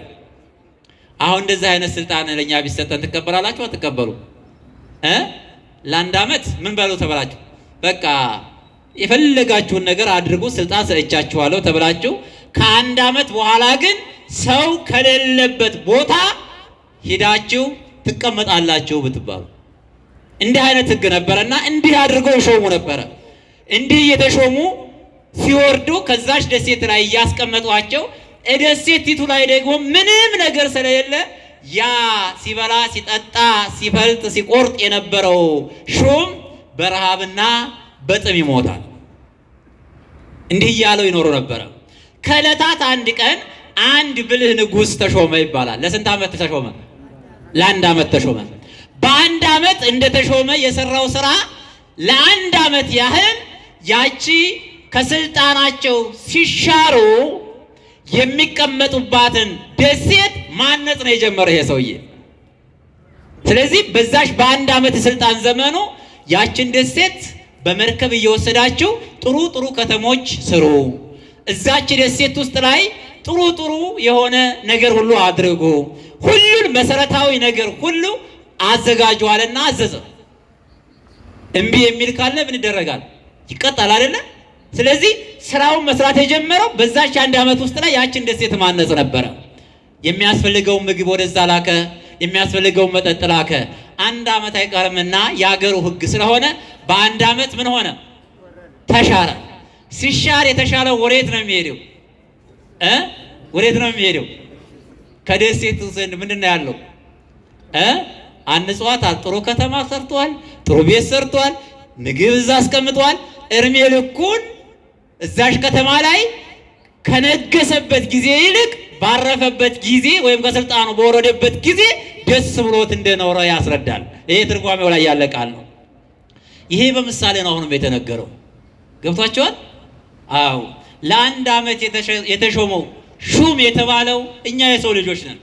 አሁን እንደዚህ አይነት ስልጣን ለኛ ቢሰጠን ትቀበላላችሁ አትቀበሉ? ለአንድ ዓመት ምን በሉ ተብላችሁ በቃ የፈለጋችሁን ነገር አድርጉ ስልጣን ሰጥቻችኋለሁ ተብላችሁ ከአንድ ዓመት በኋላ ግን ሰው ከሌለበት ቦታ ሂዳችሁ ትቀመጣላችሁ ብትባሉ። እንዲህ አይነት ሕግ ነበረና እንዲህ አድርገው ይሾሙ ነበረ። እንዲህ እየተሾሙ ሲወርዱ ከዛች ደሴት ላይ እያስቀመጧቸው ደሴቲቱ ላይ ደግሞ ምንም ነገር ስለሌለ ያ ሲበላ ሲጠጣ ሲፈልጥ ሲቆርጥ የነበረው ሹም በረሃብና በጥም ይሞታል። እንዲህ እያለው ይኖሩ ነበረ። ከዕለታት አንድ ቀን አንድ ብልህ ንጉሥ ተሾመ ይባላል። ለስንት ዓመት ተሾመ? ለአንድ ዓመት ተሾመ። በአንድ ዓመት እንደተሾመ የሰራው ስራ ለአንድ ዓመት ያህል ያቺ ከስልጣናቸው ሲሻሩ የሚቀመጡባትን ደሴት ማነጽ ነው የጀመረው ይሄ ሰውዬ። ስለዚህ በዛች በአንድ ዓመት የስልጣን ዘመኑ ያችን ደሴት በመርከብ እየወሰዳችሁ ጥሩ ጥሩ ከተሞች ስሩ፣ እዛች ደሴት ውስጥ ላይ ጥሩ ጥሩ የሆነ ነገር ሁሉ አድርጉ፣ ሁሉን መሰረታዊ ነገር ሁሉ አዘጋጁአልና አዘዘ። እምቢ የሚል ካለ ምን ይደረጋል? ይቀጣል አይደለ? ስለዚህ ስራውን መስራት የጀመረው በዛች አንድ ዓመት ውስጥ ላይ ያችን ደሴት ማነጽ ነበረ። የሚያስፈልገውን ምግብ ወደዛ ላከ፣ የሚያስፈልገውን መጠጥ ላከ። አንድ ዓመት አይቀርምና የአገሩ ሕግ ስለሆነ በአንድ ዓመት ምን ሆነ? ተሻረ። ሲሻር የተሻለው ወዴት ነው የሚሄደው? ወዴት ነው የሚሄደው? ከደሴቱ ዘንድ ምንድን ነው ያለው? አንጿታል። ጥሩ ከተማ ሰርቷል፣ ጥሩ ቤት ሰርቷል፣ ምግብ እዛ አስቀምጧል። እድሜ ልኩን እዛሽ ከተማ ላይ ከነገሰበት ጊዜ ይልቅ ባረፈበት ጊዜ ወይም ከስልጣኑ በወረደበት ጊዜ ደስ ብሎት እንደኖረ ያስረዳል። ይሄ ትርጓሜው ላይ ያለ ቃል ነው። ይሄ በምሳሌ ነው አሁንም የተነገረው። ገብቷቸዋል? አዎ። ለአንድ ዓመት የተሾመው ሹም የተባለው እኛ የሰው ልጆች ነን።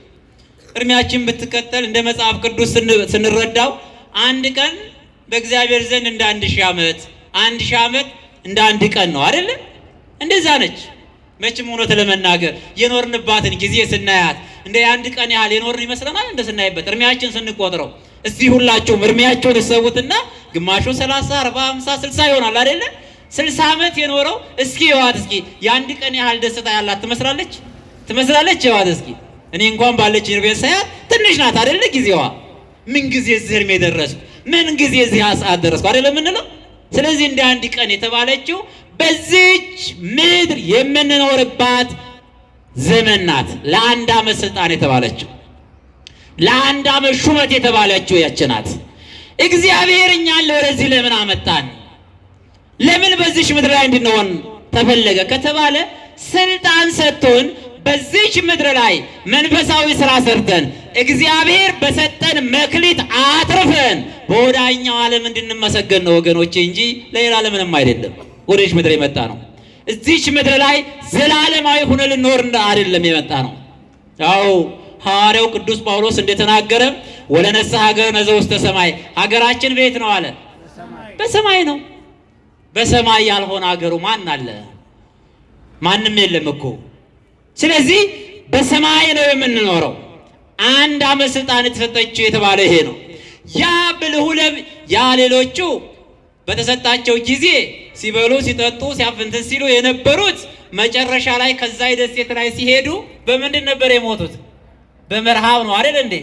እድሜያችን ብትቀጠል እንደ መጽሐፍ ቅዱስ ስንረዳው አንድ ቀን በእግዚአብሔር ዘንድ እንደ 1000 ዓመት፣ 1000 ዓመት እንደ አንድ ቀን ነው አይደለ? እንደዛ ነች። መቼም እውነት ለመናገር የኖርንባትን ጊዜ ስናያት እንደ አንድ ቀን ያህል የኖርን ይመስለናል። እንደ ስናይበት እድሜያችን ስንቆጥረው እስቲ ሁላችሁም እድሜያችሁን እሰቡትና ግማሹ 30፣ 40፣ 50፣ 60 ይሆናል አይደለ? 60 ዓመት የኖረው እስኪ ይዋት እስኪ የአንድ ቀን ያህል ደስታ ያላት ትመስላለች? ይዋት እስኪ። እኔ እንኳን ባለች እድሜ ሳያት ትንሽ ናት አይደለ? ጊዜዋ ምን ጊዜ እዚህ እድሜ ደረስኩ፣ ምን ጊዜ እዚህ ሰዓት ደረስኩ አይደለ የምንለው? ስለዚህ እንደ አንድ ቀን የተባለችው በዚች ምድር የምንኖርባት ዘመን ናት። ለአንድ ዓመት ስልጣን የተባለችው፣ ለአንድ ዓመት ሹመት የተባለችው ያች ናት። እግዚአብሔር እኛን ወደዚህ ለምን አመጣን? ለምን በዚች ምድር ላይ እንድንሆን ተፈለገ ከተባለ ስልጣን ሰጥቶን በዚች ምድር ላይ መንፈሳዊ ስራ ሰርተን እግዚአብሔር በሰጠን መክሊት አትርፈን በወዳኛው ዓለም እንድንመሰገን ነው ወገኖቼ፣ እንጂ ለሌላ ለምንም አይደለም። ወደች ምድር የመጣ ነው። እዚች ምድር ላይ ዘላለማዊ ሆነ ልንኖር አይደለም የመጣ ነው። ያው ሐዋርያው ቅዱስ ጳውሎስ እንደተናገረ ወለነሳ ሀገር ነዘውስተ ሰማይ፣ ሀገራችን ቤት ነው አለ። በሰማይ ነው። በሰማይ ያልሆነ ሀገሩ ማን አለ? ማንም የለም እኮ። ስለዚህ በሰማይ ነው የምንኖረው። አንድ ዓመት ስልጣን የተሰጠችው የተባለ ይሄ ነው። ያ ብልሁለም ያ ሌሎቹ በተሰጣቸው ጊዜ ሲበሉ ሲጠጡ ሲያፍንትን ሲሉ የነበሩት መጨረሻ ላይ ከዛ ደሴት ላይ ሲሄዱ በምንድን ነበር የሞቱት? በመርሃብ ነው አይደል እንዴ?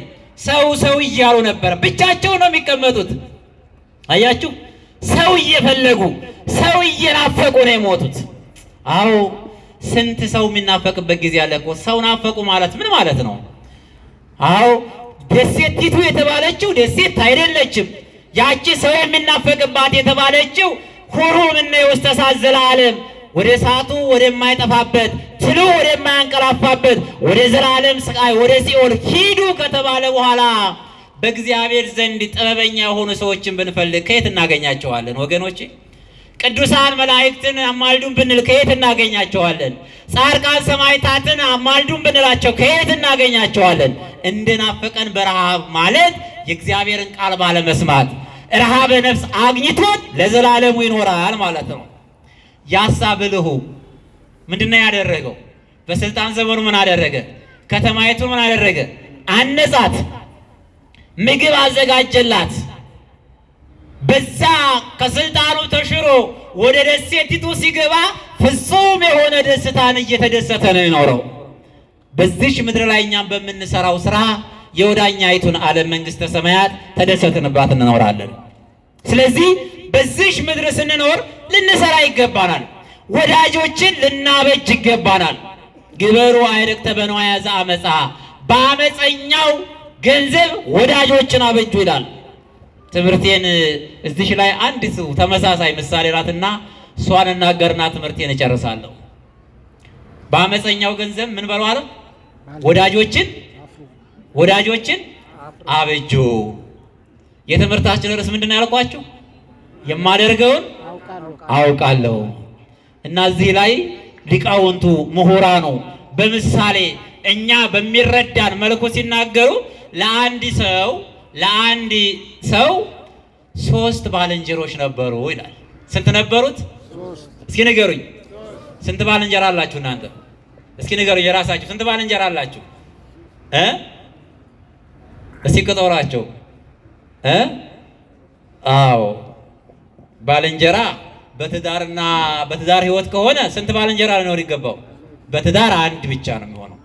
ሰው እያሉ ነበር። ብቻቸው ነው የሚቀመጡት። አያችሁ፣ ሰው እየፈለጉ ሰው እየናፈቁ ነው የሞቱት። አዎ፣ ስንት ሰው የሚናፈቅበት ጊዜ አለ እኮ። ሰው ናፈቁ ማለት ምን ማለት ነው? አዎ፣ ደሴቲቱ የተባለችው ደሴት አይደለችም። ያቺ ሰው የሚናፈቅባት የተባለችው ሁሩም እነ ውስተ እሳት ዘላለም፣ ወደ እሳቱ ወደማይጠፋበት ትሉ ወደማያንቀላፋበት ወደ ዘላለም ስቃይ ወደ ሲኦል ሂዱ ከተባለ በኋላ በእግዚአብሔር ዘንድ ጥበበኛ የሆኑ ሰዎችን ብንፈልግ ከየት እናገኛቸዋለን ወገኖቼ? ቅዱሳን መላእክትን አማልዱን ብንል ከየት እናገኛቸዋለን? ጻድቃን ሰማዕታትን አማልዱን ብንላቸው ከየት እናገኛቸዋለን? እንደናፈቀን በረሃብ ማለት የእግዚአብሔርን ቃል ባለመስማት ረሃበ ነፍስ አግኝቶት ለዘላለሙ ይኖራል ማለት ነው። ያሳ ብልሁ ምንድነው ያደረገው? በስልጣን ዘመኑ ምን አደረገ? ከተማይቱን ምን አደረገ? አነጻት፣ ምግብ አዘጋጀላት። በዛ ከስልጣኑ ተሽሮ ወደ ደሴቲቱ ሲገባ ፍጹም የሆነ ደስታን እየተደሰተ ነው የኖረው። በዚች ምድር ላይ እኛም በምንሰራው ስራ የወዳኛይቱን ዓለም መንግስተ ሰማያት ተደሰትንባት እንኖራለን። ስለዚህ በዚች ምድር ስንኖር ልንሰራ ይገባናል። ወዳጆችን ልናበጅ ይገባናል። ግበሩ አይረክተ በንዋየ ዘአመፃ፣ በአመፀኛው ገንዘብ ወዳጆችን አበጁ ይላል። ትምህርቴን እዚሽ ላይ አንዲት ተመሳሳይ ምሳሌ ናትና እሷን እናገርና ትምህርቴን እጨርሳለሁ። በአመፀኛው ገንዘብ ምን በሉ አለ? ወዳጆችን አበጁ። የትምህርታችን ርዕስ ምንድን ነው ያልኳችሁ? የማደርገውን አውቃለሁ፣ እና እዚህ ላይ ሊቃውንቱ ምሁራኑ በምሳሌ እኛ በሚረዳን መልኩ ሲናገሩ ለአንድ ሰው 3 ባልንጀሮች ነበሩ ይላል። ስንት ነበሩት? እስኪ ንገሩኝ። ስንት ባልንጀራ አላችሁ እናንተ? እስኪ ንገሩኝ የራሳችሁ ስንት ባልንጀራ አላችሁ? እስኪ ቁጠሯቸው። አዎ ባልንጀራ በትዳር ህይወት ከሆነ ስንት ባልንጀራ ሊኖር ይገባው? በትዳር አንድ ብቻ ነው የሚሆነው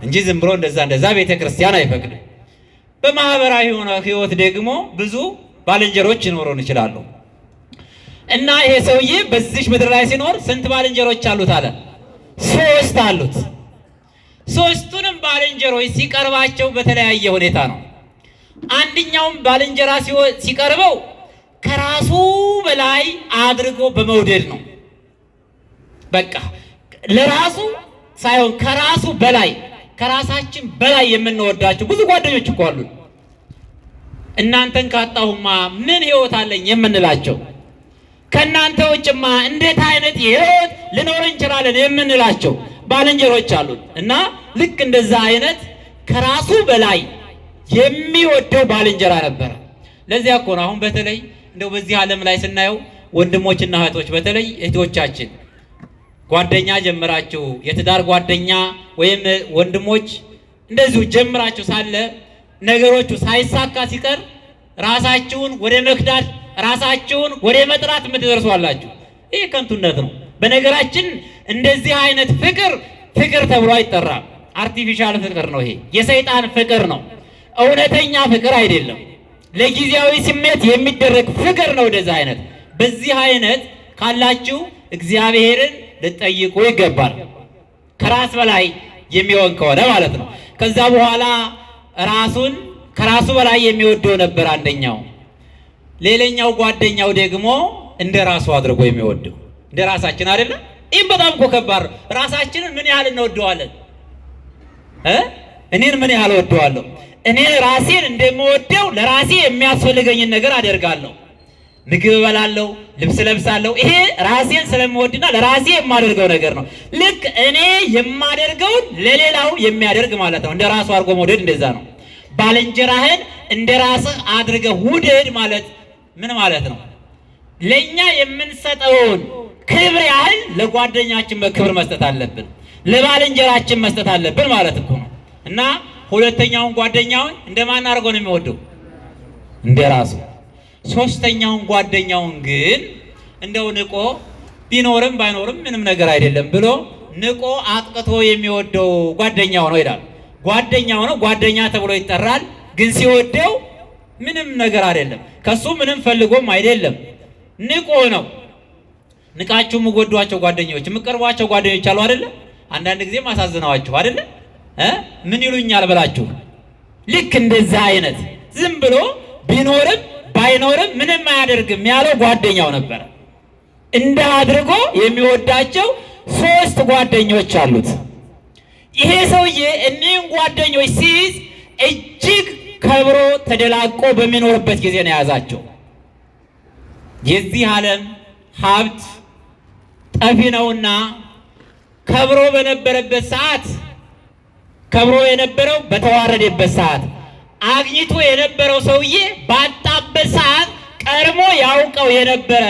እንጂ ዝም ብሎ እንደዛ ቤተክርስቲያን አይፈቅድም። በማህበራዊ ህይወት ደግሞ ብዙ ባልንጀሮች ሊኖሩን ይችላሉ። እና ይሄ ሰውዬ በዚህ ምድር ላይ ሲኖር ስንት ባልንጀሮች አሉት አለ? 3 አሉት። 3ቱንም ባልንጀሮች ሲቀርባቸው በተለያየ ሁኔታ ነው። አንደኛውም ባልንጀራ ሲቀርበው ከራሱ በላይ አድርጎ በመውደድ ነው። በቃ ለራሱ ሳይሆን ከራሱ በላይ ከራሳችን በላይ የምንወዳቸው ብዙ ጓደኞች እኮ አሉ። እናንተን ካጣሁማ ምን ህይወት አለኝ የምንላቸው፣ ከእናንተ ውጭማ እንዴት አይነት ህይወት ልኖር እንችላለን የምንላቸው ባልንጀሮች አሉ። እና ልክ እንደዛ አይነት ከራሱ በላይ የሚወደው ባልንጀራ ነበረ። ለዚያ እኮ ነው አሁን በተለይ እንደው በዚህ ዓለም ላይ ስናየው ወንድሞችና እህቶች፣ በተለይ እህቶቻችን ጓደኛ ጀምራችሁ የትዳር ጓደኛ ወይም ወንድሞች እንደዚሁ ጀምራችሁ ሳለ ነገሮቹ ሳይሳካ ሲቀር ራሳችሁን ወደ መክዳት ራሳችሁን ወደ መጥራት የምትደርሱ አላችሁ። ይህ ከንቱነት ነው። በነገራችን እንደዚህ አይነት ፍቅር ተብሎ አይጠራም። አርቲፊሻል ፍቅር ነው። ይሄ የሰይጣን ፍቅር ነው። እውነተኛ ፍቅር አይደለም። ለጊዜያዊ ስሜት የሚደረግ ፍቅር ነው። እንደዚህ አይነት በዚህ አይነት ካላችሁ እግዚአብሔርን ልትጠይቁ ይገባል። ከራስ በላይ የሚሆን ከሆነ ማለት ነው። ከዛ በኋላ ራሱን ከራሱ በላይ የሚወደው ነበር አንደኛው። ሌላኛው ጓደኛው ደግሞ እንደ ራሱ አድርጎ የሚወደው እንደ ራሳችን አይደለም። ይህም በጣም እኮ ከባድ ነው። ራሳችንን ምን ያህል እንወደዋለን? እኔን ምን ያህል እወደዋለሁ? እኔ ራሴን እንደምወደው ለራሴ የሚያስፈልገኝን ነገር አደርጋለሁ። ምግብ እበላለሁ፣ ልብስ ለብሳለሁ። ይሄ ራሴን ስለምወድና ለራሴ የማደርገው ነገር ነው። ልክ እኔ የማደርገውን ለሌላው የሚያደርግ ማለት ነው። እንደ ራሱ አድርጎ መውደድ እንደዛ ነው። ባልንጀራህን እንደ ራስህ አድርገህ ውደድ ማለት ምን ማለት ነው? ለኛ የምንሰጠውን ክብር ያህል ለጓደኛችን በክብር መስጠት አለብን፣ ለባልንጀራችን መስጠት አለብን ማለት እኮ ነው። እና ሁለተኛውን ጓደኛውን እንደማን አድርጎ ነው የሚወደው? እንደ ራሱ። ሶስተኛውን ጓደኛውን ግን እንደው ንቆ ቢኖርም ባይኖርም ምንም ነገር አይደለም ብሎ ንቆ አጥቅቶ የሚወደው ጓደኛው ነው ይላል። ጓደኛው ነው፣ ጓደኛ ተብሎ ይጠራል። ግን ሲወደው ምንም ነገር አይደለም፣ ከሱ ምንም ፈልጎም አይደለም፣ ንቆ ነው። ንቃችሁ የምትወዷቸው ጓደኞች የምትቀርቧቸው ጓደኞች አሉ አይደለ? አንዳንድ ጊዜ ማሳዝነዋችሁ አይደለ? ምን ይሉኛል ብላችሁ ልክ እንደዛ አይነት ዝም ብሎ ቢኖርም ባይኖርም ምንም አያደርግም ያለው ጓደኛው ነበር። እንደ አድርጎ የሚወዳቸው 3 ጓደኞች አሉት። ይሄ ሰውዬ እኒህን ጓደኞች ሲይዝ እጅግ ከብሮ ተደላቆ በሚኖርበት ጊዜ ነው የያዛቸው። የዚህ ዓለም ሀብት ጠፊ ነውና ከብሮ በነበረበት ሰዓት ከብሮ የነበረው በተዋረደበት ሰዓት አግኝቶ የነበረው ሰውዬ ባጣበት ሰዓት ቀድሞ ያውቀው የነበረ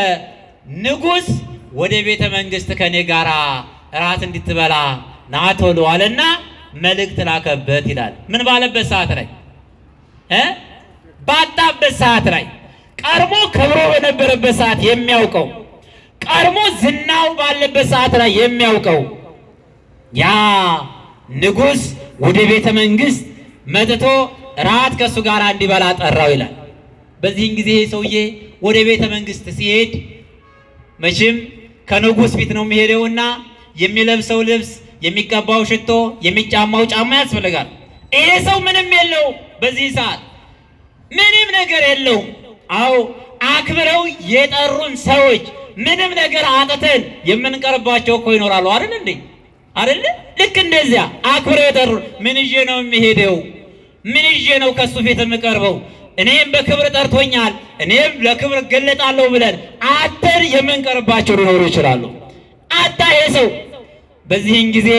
ንጉሥ ወደ ቤተ መንግስት ከኔ ጋር እራት እንድትበላ ና ቶሎ አለና መልእክት ላከበት ይላል። ምን ባለበት ሰዓት ላይ? ባጣበት ሰዓት ላይ ቀድሞ ከብሮ በነበረበት ሰዓት የሚያውቀው ቀድሞ ዝናው ባለበት ሰዓት ላይ የሚያውቀው ያ ንጉሥ ወደ ቤተ መንግስት መጥቶ ራት ከሱ ጋር እንዲበላ ጠራው ይላል። በዚህን ጊዜ ሰውዬ ወደ ቤተ መንግስት ሲሄድ መቼም ከንጉሥ ፊት ነው የሚሄደውና የሚለብሰው ልብስ፣ የሚቀባው ሽቶ፣ የሚጫማው ጫማ ያስፈልጋል። ይሄ ሰው ምንም የለውም። በዚህ ሰዓት ምንም ነገር የለውም። አዎ አክብረው የጠሩን ሰዎች ምንም ነገር አጥተን የምንቀርባቸው እኮ ይኖራሉ አይደል እንዴ? አይደል? ልክ እንደዚያ አክብረው የጠሩን ምን ይዤ ነው የሚሄደው? ምን ይዤ ነው ከሱ ፊት የምቀርበው? እኔም በክብር ጠርቶኛል፣ እኔም ለክብር እገለጣለሁ ብለን አተን የምንቀርባቸው ሊኖሩ ይችላሉ። አጣ የሰው በዚህን ጊዜ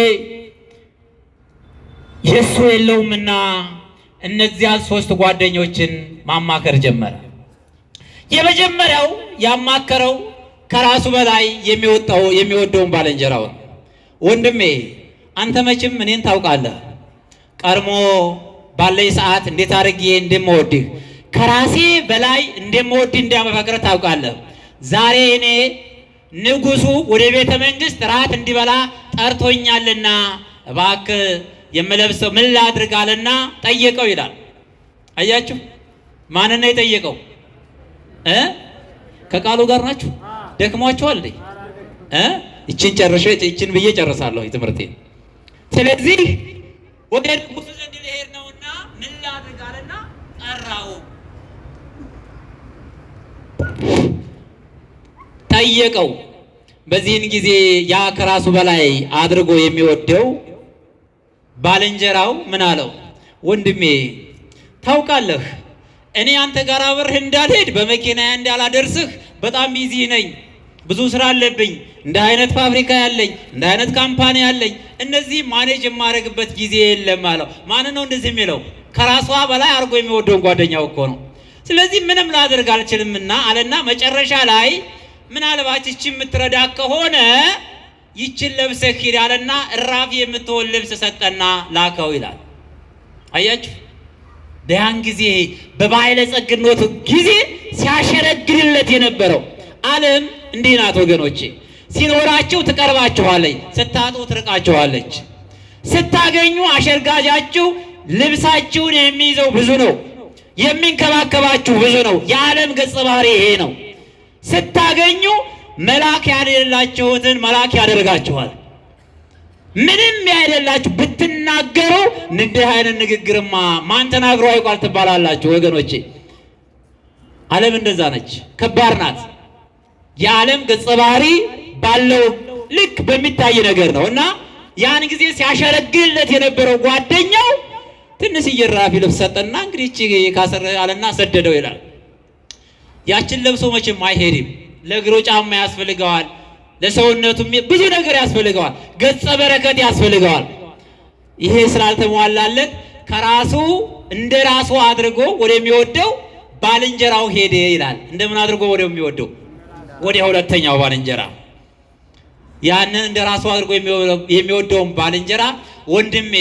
የሱ የለውምና እነዚያን 3 ጓደኞችን ማማከር ጀመረ። የመጀመሪያው ያማከረው ከራሱ በላይ የሚወደውን ባልንጀራውን፣ ወንድሜ አንተ መቼም እኔን ታውቃለህ፣ ቀድሞ ባለኝ ሰዓት እንዴት አድርጌ እንደምወድህ ከራሴ በላይ እንደምወድህ እንዳመፈቅርህ ታውቃለህ። ዛሬ እኔ ንጉሡ ወደ ቤተ መንግሥት ራት እንዲበላ ጠርቶኛልና እባክህ የምለብሰው ምን ላድርግ አለና ጠየቀው ይላል። አያችሁ ማንን ነው የጠየቀው? ከቃሉ ጋር ናችሁ? ደክሟችኋል እንዴ? ይችን ጨርሼ ይችን ብዬ ጨርሳለሁ ትምህርቴን። ስለዚህ ወደ ንጉሡ ዘንድ ልሄድ ነውና ምን ላድርግ አለና ጠራው፣ ጠየቀው። በዚህን ጊዜ ያ ከራሱ በላይ አድርጎ የሚወደው ባልንጀራው ምን አለው? ወንድሜ ታውቃለህ እኔ አንተ ጋር አብሬህ እንዳልሄድ በመኪና እንዳላደርስህ በጣም ቢዚ ነኝ፣ ብዙ ስራ አለብኝ፣ እንደ አይነት ፋብሪካ ያለኝ እንደ አይነት ካምፓኒ ያለኝ እነዚህ ማኔጅ የማደርግበት ጊዜ የለም አለው። ማን ነው እንደዚህ የሚለው? ከራሷ በላይ አድርጎ የሚወደውን ጓደኛው እኮ ነው። ስለዚህ ምንም ላደርግ አልችልምና አለና መጨረሻ ላይ ምናልባት ይቺ የምትረዳ ከሆነ ይችን ለብሰህ ሂድ አለና እራፊ የምትሆን ልብስ ሰጠና ላከው ይላል። አያችሁ ያን ጊዜ በባለጸግነቱ ጊዜ ሲያሸረግድለት የነበረው ዓለም እንዲህ ናት ወገኖቼ። ሲኖራችሁ ትቀርባችኋለች፣ ስታጡ ትርቃችኋለች። ስታገኙ አሸርጋጃችሁ ልብሳችሁን የሚይዘው ብዙ ነው፣ የሚንከባከባችሁ ብዙ ነው። የዓለም ገጸ ባህሪ ይሄ ነው። ስታገኙ መልአክ ያደረላችሁትን መልአክ ያደርጋችኋል። ምንም ያይደላችሁ ብትናገሩ እንዲህ አይነት ንግግርማ ማን ተናግሮ አይቋል ትባላላችሁ ወገኖቼ። ዓለም እንደዛ ነች፣ ከባድ ናት። የዓለም ገጸ ባህሪ ባለው ልክ በሚታይ ነገር ነው። እና ያን ጊዜ ሲያሸረግልለት የነበረው ጓደኛው ትንሽዬ እራፊ ልብስ ሰጠና እንግዲህ እቺ ካሰረ አለና ሰደደው ይላል። ያችን ለብሶ መቼም አይሄድም። ለእግሩ ጫማ ያስፈልገዋል፣ ለሰውነቱም ብዙ ነገር ያስፈልገዋል፣ ገጸ በረከት ያስፈልገዋል። ይሄ ስላልተሟላለት ከራሱ እንደ ራሱ አድርጎ ወደሚወደው ባልንጀራው ሄደ ይላል። እንደምን አድርጎ ወደሚወደው? ወደ ሁለተኛው ባልንጀራ። ያንን እንደ ራሱ አድርጎ የሚወደውን ባልንጀራ ወንድሜ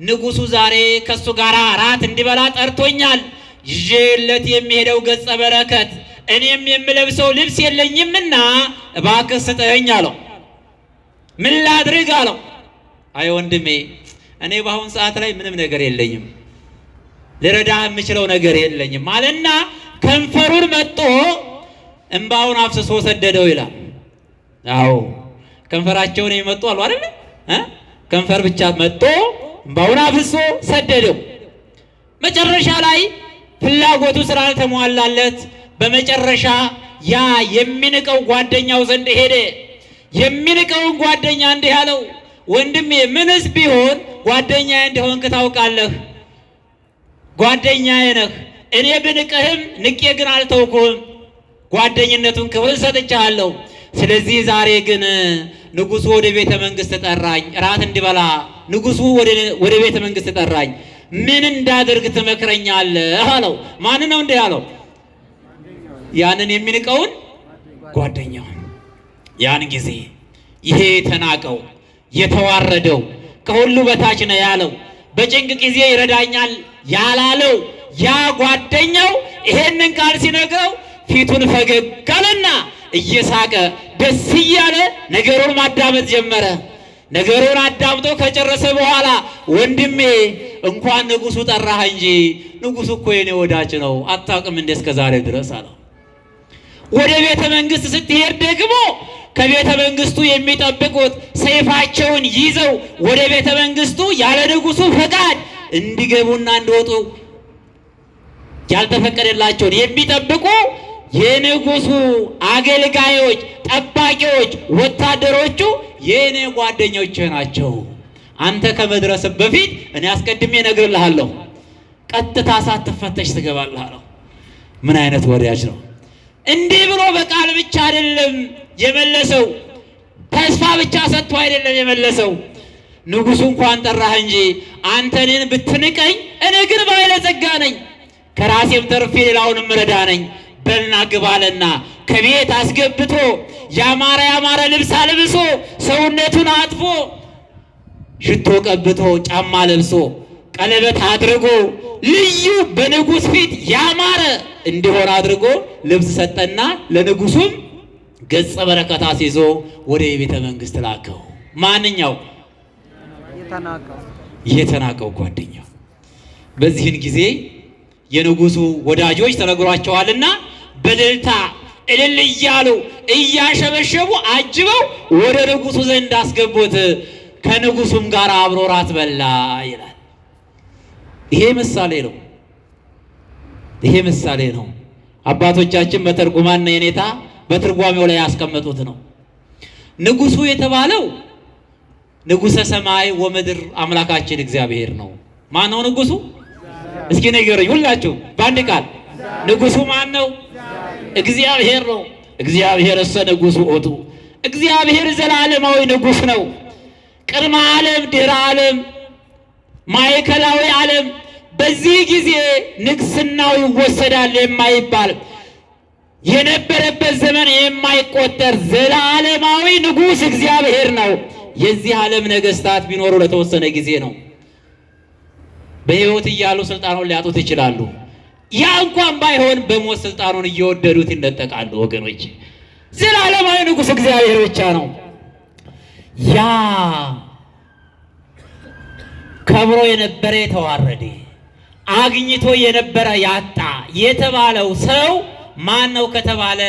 ንጉሡ ዛሬ ከሱ ጋር ራት እንዲበላ ጠርቶኛል፣ ይዤለት የሚሄደው ገጸ በረከት እኔም የምለብሰው ልብስ የለኝምና እባክህ ስጠኝ አለው። ምን ላድርግ አለው። አይ ወንድሜ እኔ በአሁን ሰዓት ላይ ምንም ነገር የለኝም፣ ልረዳህ የምችለው ነገር የለኝም አለና ከንፈሩን መጥቶ እንባውን አፍስሶ ሰደደው ይላል። አዎ ከንፈራቸውን የመጡ አሉ አይደል? ከንፈር ብቻ መጥቶ እንባውን አፍስሶ ሰደደው። መጨረሻ ላይ ፍላጎቱ ስላልተሟላለት በመጨረሻ ያ የሚንቀው ጓደኛው ዘንድ ሄደ። የሚንቀውን ጓደኛ እንዲህ አለው፣ ወንድሜ ምንስ ቢሆን ጓደኛዬ እንደሆንክ ታውቃለህ። ጓደኛዬ ነህ። እኔ ብንቅህም ንቄ ግን አልተውኩህም። ጓደኝነቱን ክብር ሰጥቻለሁ። ስለዚህ ዛሬ ግን ንጉሡ ወደ ቤተ መንግስት ጠራኝ፣ እራት እንዲበላ ንጉሡ ወደ ቤተ መንግስት ጠራኝ። ምን እንዳደርግ ትመክረኛለህ አለው። ማን ነው እንዲህ አለው? ያንን የሚንቀውን ጓደኛውን። ያን ጊዜ ይሄ የተናቀው የተዋረደው ከሁሉ በታች ነው ያለው በጭንቅ ጊዜ ይረዳኛል ያላለው ያ ጓደኛው ይሄንን ቃል ሲነግረው ፊቱን ፈገግ አለና እየሳቀ ደስ እያለ ነገሩን ማዳመጥ ጀመረ። ነገሩን አዳምጦ ከጨረሰ በኋላ ወንድሜ እንኳን ንጉሡ ጠራህ እንጂ ንጉሡ እኮ የኔ ወዳጅ ነው፣ አታውቅም እንደ እስከ ዛሬ ድረስ አለው። ወደ ቤተ መንግስት ስትሄድ ደግሞ ከቤተ መንግስቱ የሚጠብቁት ሰይፋቸውን ይዘው ወደ ቤተ መንግስቱ ያለ ንጉሡ ፈቃድ እንዲገቡና እንዲወጡ ያልተፈቀደላቸውን የሚጠብቁ የንጉሡ አገልጋዮች፣ ጠባቂዎች፣ ወታደሮቹ የኔ ጓደኞች ናቸው። አንተ ከመድረስ በፊት እኔ አስቀድሜ እነግርልሃለሁ፣ ቀጥታ ሳትፈተሽ ትገባለህ አለው። ምን አይነት ወዳጅ ነው! እንዲህ ብሎ በቃል ብቻ አይደለም የመለሰው፣ ተስፋ ብቻ ሰጥቶ አይደለም የመለሰው። ንጉሡ እንኳን ጠራህ እንጂ አንተ እኔን ብትንቀኝ እኔ ግን ባለጸጋ ነኝ፣ ከራሴም ተርፌ ሌላውንም ረዳ ነኝ። በልና ግባለና ከቤት አስገብቶ ያማረ ልብስ አልብሶ ሰውነቱን አጥፎ ሽቶ ቀብቶ ጫማ ለብሶ ቀለበት አድርጎ ልዩ በንጉሥ ፊት ያማረ እንዲሆን አድርጎ ልብስ ሰጠና ለንጉሡም ገጸ በረከት አስይዞ ወደ ቤተ መንግሥት ላከው። ማንኛው የተናቀው ጓደኛው። በዚህን ጊዜ የንጉሡ ወዳጆች ተነግሯቸዋልና በእልልታ እልል እያሉ እያሸበሸቡ አጅበው ወደ ንጉሡ ዘንድ አስገቡት። ከንጉሡም ጋር አብሮ ራት በላ ይላል። ይሄ ምሳሌ ነው። ይሄ ምሳሌ ነው። አባቶቻችን በተርጉማና የኔታ በትርጓሜው ላይ ያስቀመጡት ነው። ንጉሡ የተባለው ንጉሠ ሰማይ ወምድር አምላካችን እግዚአብሔር ነው። ማን ነው ንጉሡ? እስኪ ንገሩኝ ሁላችሁ በአንድ ቃል። ንጉሡ ማን ነው? እግዚአብሔር ነው። እግዚአብሔር እሰ ንጉሡ ውእቱ። እግዚአብሔር ዘላለማዊ ንጉሥ ነው። ቅድመ ዓለም ድኅረ ዓለም ማዕከላዊ ዓለም በዚህ ጊዜ ንግስናው ይወሰዳል የማይባል የነበረበት ዘመን የማይቆጠር ዘላለማዊ ንጉሥ እግዚአብሔር ነው። የዚህ ዓለም ነገስታት ቢኖሩ ለተወሰነ ጊዜ ነው። በሕይወት እያሉ ስልጣኑን ሊያጡት ይችላሉ። ያ እንኳን ባይሆን በሞት ስልጣኑን እየወደዱት ይነጠቃሉ። ወገኖች ዘላለማዊ ንጉሥ እግዚአብሔር ብቻ ነው። ያ ከብሮ የነበረ የተዋረደ አግኝቶ የነበረ ያጣ የተባለው ሰው ማን ነው ከተባለ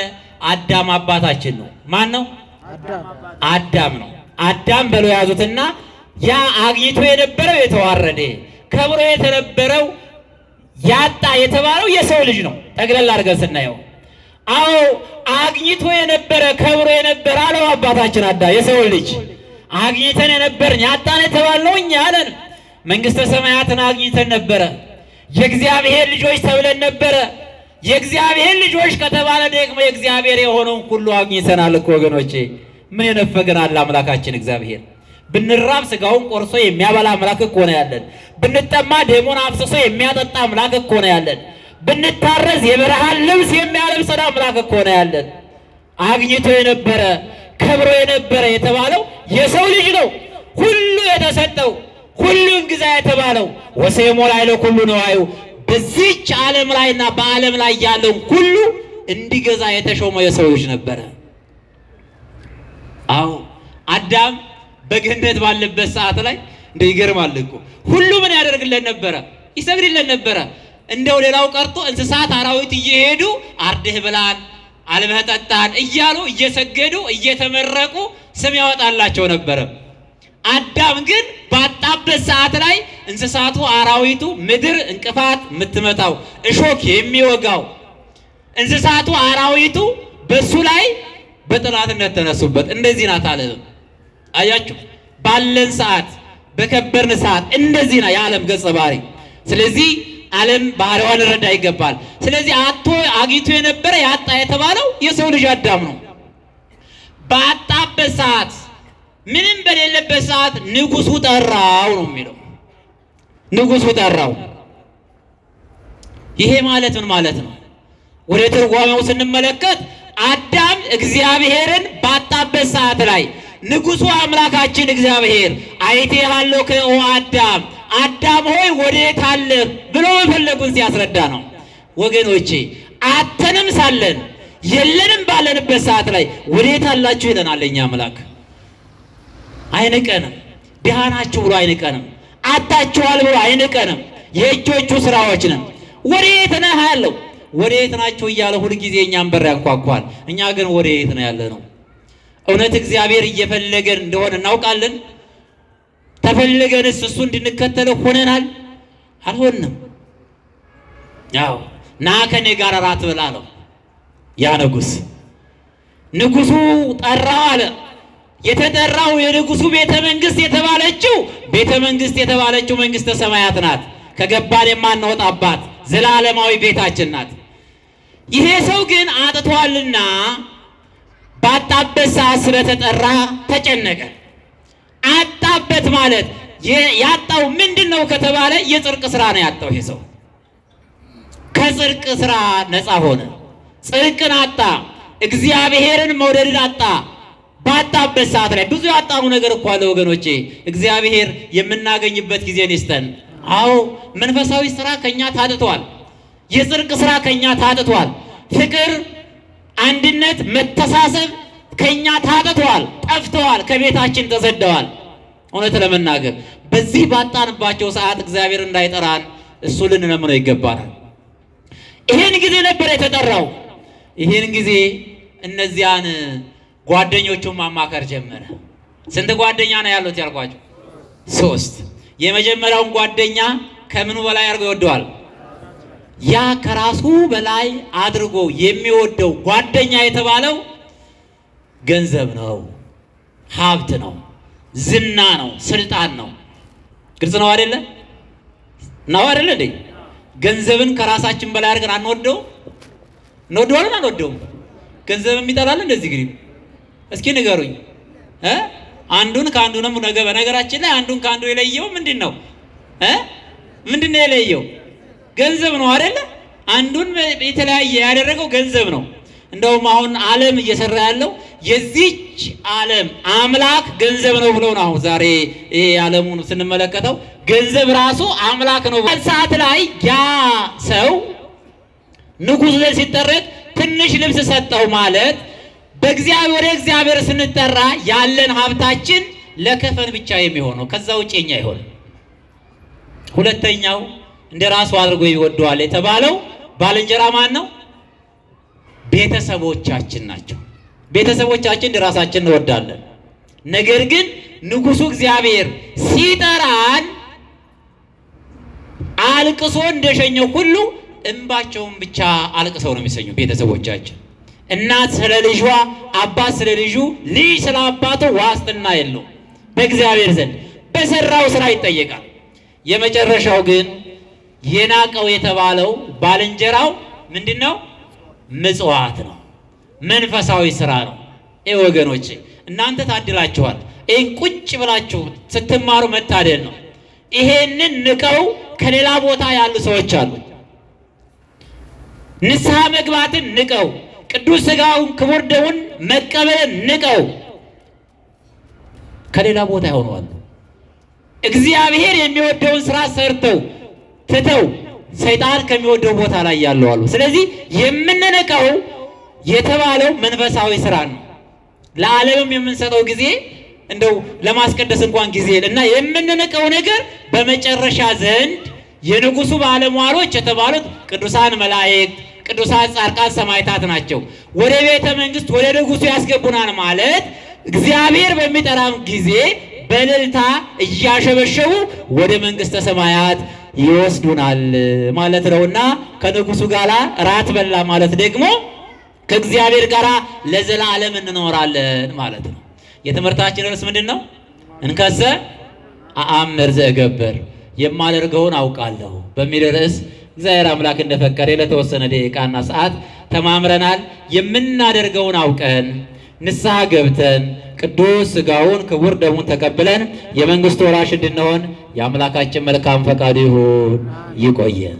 አዳም አባታችን ነው። ማን ነው? አዳም ነው። አዳም በለው ያዙትና ያ አግኝቶ የነበረው የተዋረደ ከብሮ የተነበረው ያጣ የተባለው የሰው ልጅ ነው። ጠቅለል አድርገን ስናየው አዎ አግኝቶ የነበረ ከብሮ የነበረ አለው አባታችን አዳም የሰው ልጅ አግኝተን የነበርን ያጣን የተባልነው እኛ አለን። መንግስተ ሰማያትን አግኝተን ነበረ። የእግዚአብሔር ልጆች ተብለን ነበረ። የእግዚአብሔር ልጆች ከተባለ ደግሞ የእግዚአብሔር የሆነውን ሁሉ አግኝተናል እኮ ወገኖቼ። ምን የነፈገናል አምላካችን እግዚአብሔር። ብንራብ ስጋውን ቆርሶ የሚያበላ አምላክ እኮ ነው ያለን። ብንጠማ ደሙን አፍስሶ የሚያጠጣ አምላክ እኮ ነው ያለን። ብንታረዝ የበረሃን ልብስ የሚያለብሰን አምላክ እኮ ነው ያለን። አግኝቶ የነበረ ከብሮ የነበረ የተባለው የሰው ልጅ ነው። ሁሉ የተሰጠው ሁሉን ግዛ የተባለው ወሰሞ ላይ ለኩሉ ነው አዩ በዚህች ዓለም ላይና በዓለም ላይ ያለው ሁሉ እንዲገዛ የተሾመ የሰው ልጅ ነበረ። አዎ አዳም በገነት ባለበት ሰዓት ላይ እንደው ይገርማል እኮ ሁሉ ምን ያደርግለት ነበረ? ይሰግድለት ነበረ። እንደው ሌላው ቀርቶ እንስሳት አራዊት እየሄዱ አርደህ ብላን አልበህ ጠጣን እያሉ እየሰገዱ እየተመረቁ ስም ያወጣላቸው ነበረ። አዳም ግን ባጣበት ሰዓት ላይ እንስሳቱ አራዊቱ ምድር እንቅፋት የምትመታው እሾክ የሚወጋው እንስሳቱ አራዊቱ በሱ ላይ በጠላትነት ተነሱበት። እንደዚህ ናት ዓለም። አያችሁ ባለን ሰዓት በከበርን ሰዓት እንደዚህ ነው የዓለም ገጸ ባህሪ። ስለዚህ ዓለም ባህሪዋን ረዳ ይገባል። ስለዚህ አግኝቶ የነበረ ያጣ የተባለው የሰው ልጅ አዳም ነው። ባጣበት ሰዓት ምንም በሌለበት ሰዓት ንጉሱ ጠራው ነው የሚለው። ንጉሱ ጠራው። ይሄ ማለት ምን ማለት ነው? ወደ ትርጓሜው ስንመለከት አዳም እግዚአብሔርን ባጣበት ሰዓት ላይ ንጉሱ አምላካችን እግዚአብሔር አይቴሃለሁ ከኦ አዳም አዳም ሆይ ወዴት አለህ ብሎ መፈለጉን ሲያስረዳ ነው። ወገኖቼ አተንም ሳለን የለንም ባለንበት ሰዓት ላይ ወዴት አላችሁ ይለናል የኛ አምላክ። አይንቀንም። ድሃ ናችሁ ብሎ አይንቀንም። አጣችኋል ብሎ አይንቀንም። የእጆቹ ስራዎች ነን። ወዴት ነህ ያለው ወዴት ናችሁ እያለ ሁልጊዜ እኛን በር ያንኳኳል። እኛ ግን ወዴት ነው ያለ ነው? እውነት እግዚአብሔር እየፈለገን እንደሆነ እናውቃለን? ተፈልገንስ እሱ እንድንከተለው ሆነናል? አልሆንም። ያው ና ከኔ ጋር እራት ብላ ነው ያ ንጉሥ። ንጉሱ ጠራው አለ። የተጠራው የንጉሱ ቤተ መንግስት የተባለችው መንግስተ ሰማያት ናት። ከገባን የማንወጣባት ዘላለማዊ ቤታችን ናት። ይሄ ሰው ግን አጥቷልና ባጣበት ሰዓት ስለተጠራ ተጨነቀ። አጣበት ማለት ያጣው ምንድን ነው ከተባለ የጽድቅ ስራ ነው ያጣው። ይሄ ሰው ከጽድቅ ስራ ነፃ ሆነ። ጽድቅን አጣ፣ እግዚአብሔርን መውደድን አጣ። ባጣበት ሰዓት ላይ ብዙ ያጣኑ ነገር እኮ አለ ወገኖቼ። እግዚአብሔር የምናገኝበት ጊዜን ይስጠን። አዎ መንፈሳዊ ስራ ከኛ ታጥቷል። የጽድቅ ስራ ከኛ ታጥቷል። ፍቅር፣ አንድነት፣ መተሳሰብ ከኛ ታጥቷል፣ ጠፍተዋል፣ ከቤታችን ተሰደዋል። እውነት ለመናገር በዚህ ባጣንባቸው ሰዓት እግዚአብሔር እንዳይጠራን እሱ ልንለምነው ይገባናል። ይሄን ጊዜ ነበር የተጠራው። ይሄን ጊዜ እነዚያን ጓደኞቹን ማማከር ጀመረ። ስንት ጓደኛ ነው ያሉት ያልኳቸው? 3። የመጀመሪያውን ጓደኛ ከምኑ በላይ አድርጎ ይወደዋል? ያ ከራሱ በላይ አድርጎ የሚወደው ጓደኛ የተባለው ገንዘብ ነው፣ ሀብት ነው፣ ዝና ነው፣ ስልጣን ነው። ግልጽ ነው አይደለ? ነው አይደለ እንዴ? ገንዘብን ከራሳችን በላይ አድርገን አንወደው? እንወደዋለን አንወደውም? ገንዘብ የሚጠላል እንደዚህ ግሪም እስኪ ንገሩኝ። አንዱን ከአንዱ ነው ነገ። በነገራችን ላይ አንዱን ከአንዱ የለየው ምንድን ነው? ምንድን ነው የለየው? ገንዘብ ነው አይደለ? አንዱን የተለያየ ያደረገው ገንዘብ ነው። እንደውም አሁን ዓለም እየሰራ ያለው የዚች ዓለም አምላክ ገንዘብ ነው ብሎ ነው። አሁን ዛሬ ይሄ ዓለሙን ስንመለከተው ገንዘብ ራሱ አምላክ ነው። ሰዓት ላይ ያ ሰው ንጉሥ ላይ ሲጠረቅ ትንሽ ልብስ ሰጠው ማለት ወደ እግዚአብሔር ስንጠራ ያለን ሀብታችን ለከፈን ብቻ የሚሆነው ከዛ ውጭ የኛ ይሆን። ሁለተኛው እንደ ራሱ አድርጎ ይወደዋል የተባለው ባልንጀራ ማን ነው? ቤተሰቦቻችን ናቸው። ቤተሰቦቻችን እንደ ራሳችን እንወዳለን። ነገር ግን ንጉሡ እግዚአብሔር ሲጠራን አልቅሶ እንደሸኘው ሁሉ እንባቸውን ብቻ አልቅሰው ነው የሚሰኙ ቤተሰቦቻችን። እናት ስለ ልጇ፣ አባት ስለ ልጁ፣ ልጅ ስለ አባቱ ዋስትና የለውም በእግዚአብሔር ዘንድ። በሰራው ስራ ይጠየቃል። የመጨረሻው ግን የናቀው የተባለው ባልንጀራው ምንድን ነው? ምጽዋት ነው፣ መንፈሳዊ ስራ ነው። ይህ ወገኖቼ እናንተ ታድላችኋል። ይህን ቁጭ ብላችሁ ስትማሩ መታደል ነው። ይሄንን ንቀው ከሌላ ቦታ ያሉ ሰዎች አሉ። ንስሐ መግባትን ንቀው፣ ቅዱስ ሥጋውን ክቡር ደሙን መቀበልን ንቀው ከሌላ ቦታ ይሆናሉ። እግዚአብሔር የሚወደውን ስራ ሰርተው ትተው ሰይጣን ከሚወደው ቦታ ላይ ያለው አሉ። ስለዚህ የምንነቀው የተባለው መንፈሳዊ ስራ ነው። ለዓለምም የምንሰጠው ጊዜ እንደው ለማስቀደስ እንኳን ጊዜ እና የምንነቀው ነገር በመጨረሻ ዘንድ የንጉሱ ባለሟሎች የተባሉት ቅዱሳን መላእክት፣ ቅዱሳን ጻድቃን፣ ሰማዕታት ናቸው። ወደ ቤተ መንግስት ወደ ንጉሱ ያስገቡናል ማለት እግዚአብሔር በሚጠራም ጊዜ በእልልታ እያሸበሸቡ ወደ መንግስተ ሰማያት ይወስዱናል ማለት ነውና ከንጉሱ ጋር ራት በላ ማለት ደግሞ ከእግዚአብሔር ጋር ለዘላለም እንኖራለን ማለት ነው። የትምህርታችን ርዕስ ምንድን ነው? እንከሰ አአምር ዘእገብር የማደርገውን አውቃለሁ በሚል ርዕስ እግዚአብሔር አምላክ እንደፈቀደ ለተወሰነ ደቂቃና ሰዓት ተማምረናል። የምናደርገውን አውቀን ንስሐ ገብተን ቅዱስ ሥጋውን ክቡር ደሙን ተቀብለን የመንግስቱ ወራሽ እንድንሆን የአምላካችን መልካም ፈቃዱ ይሁን። ይቆየን።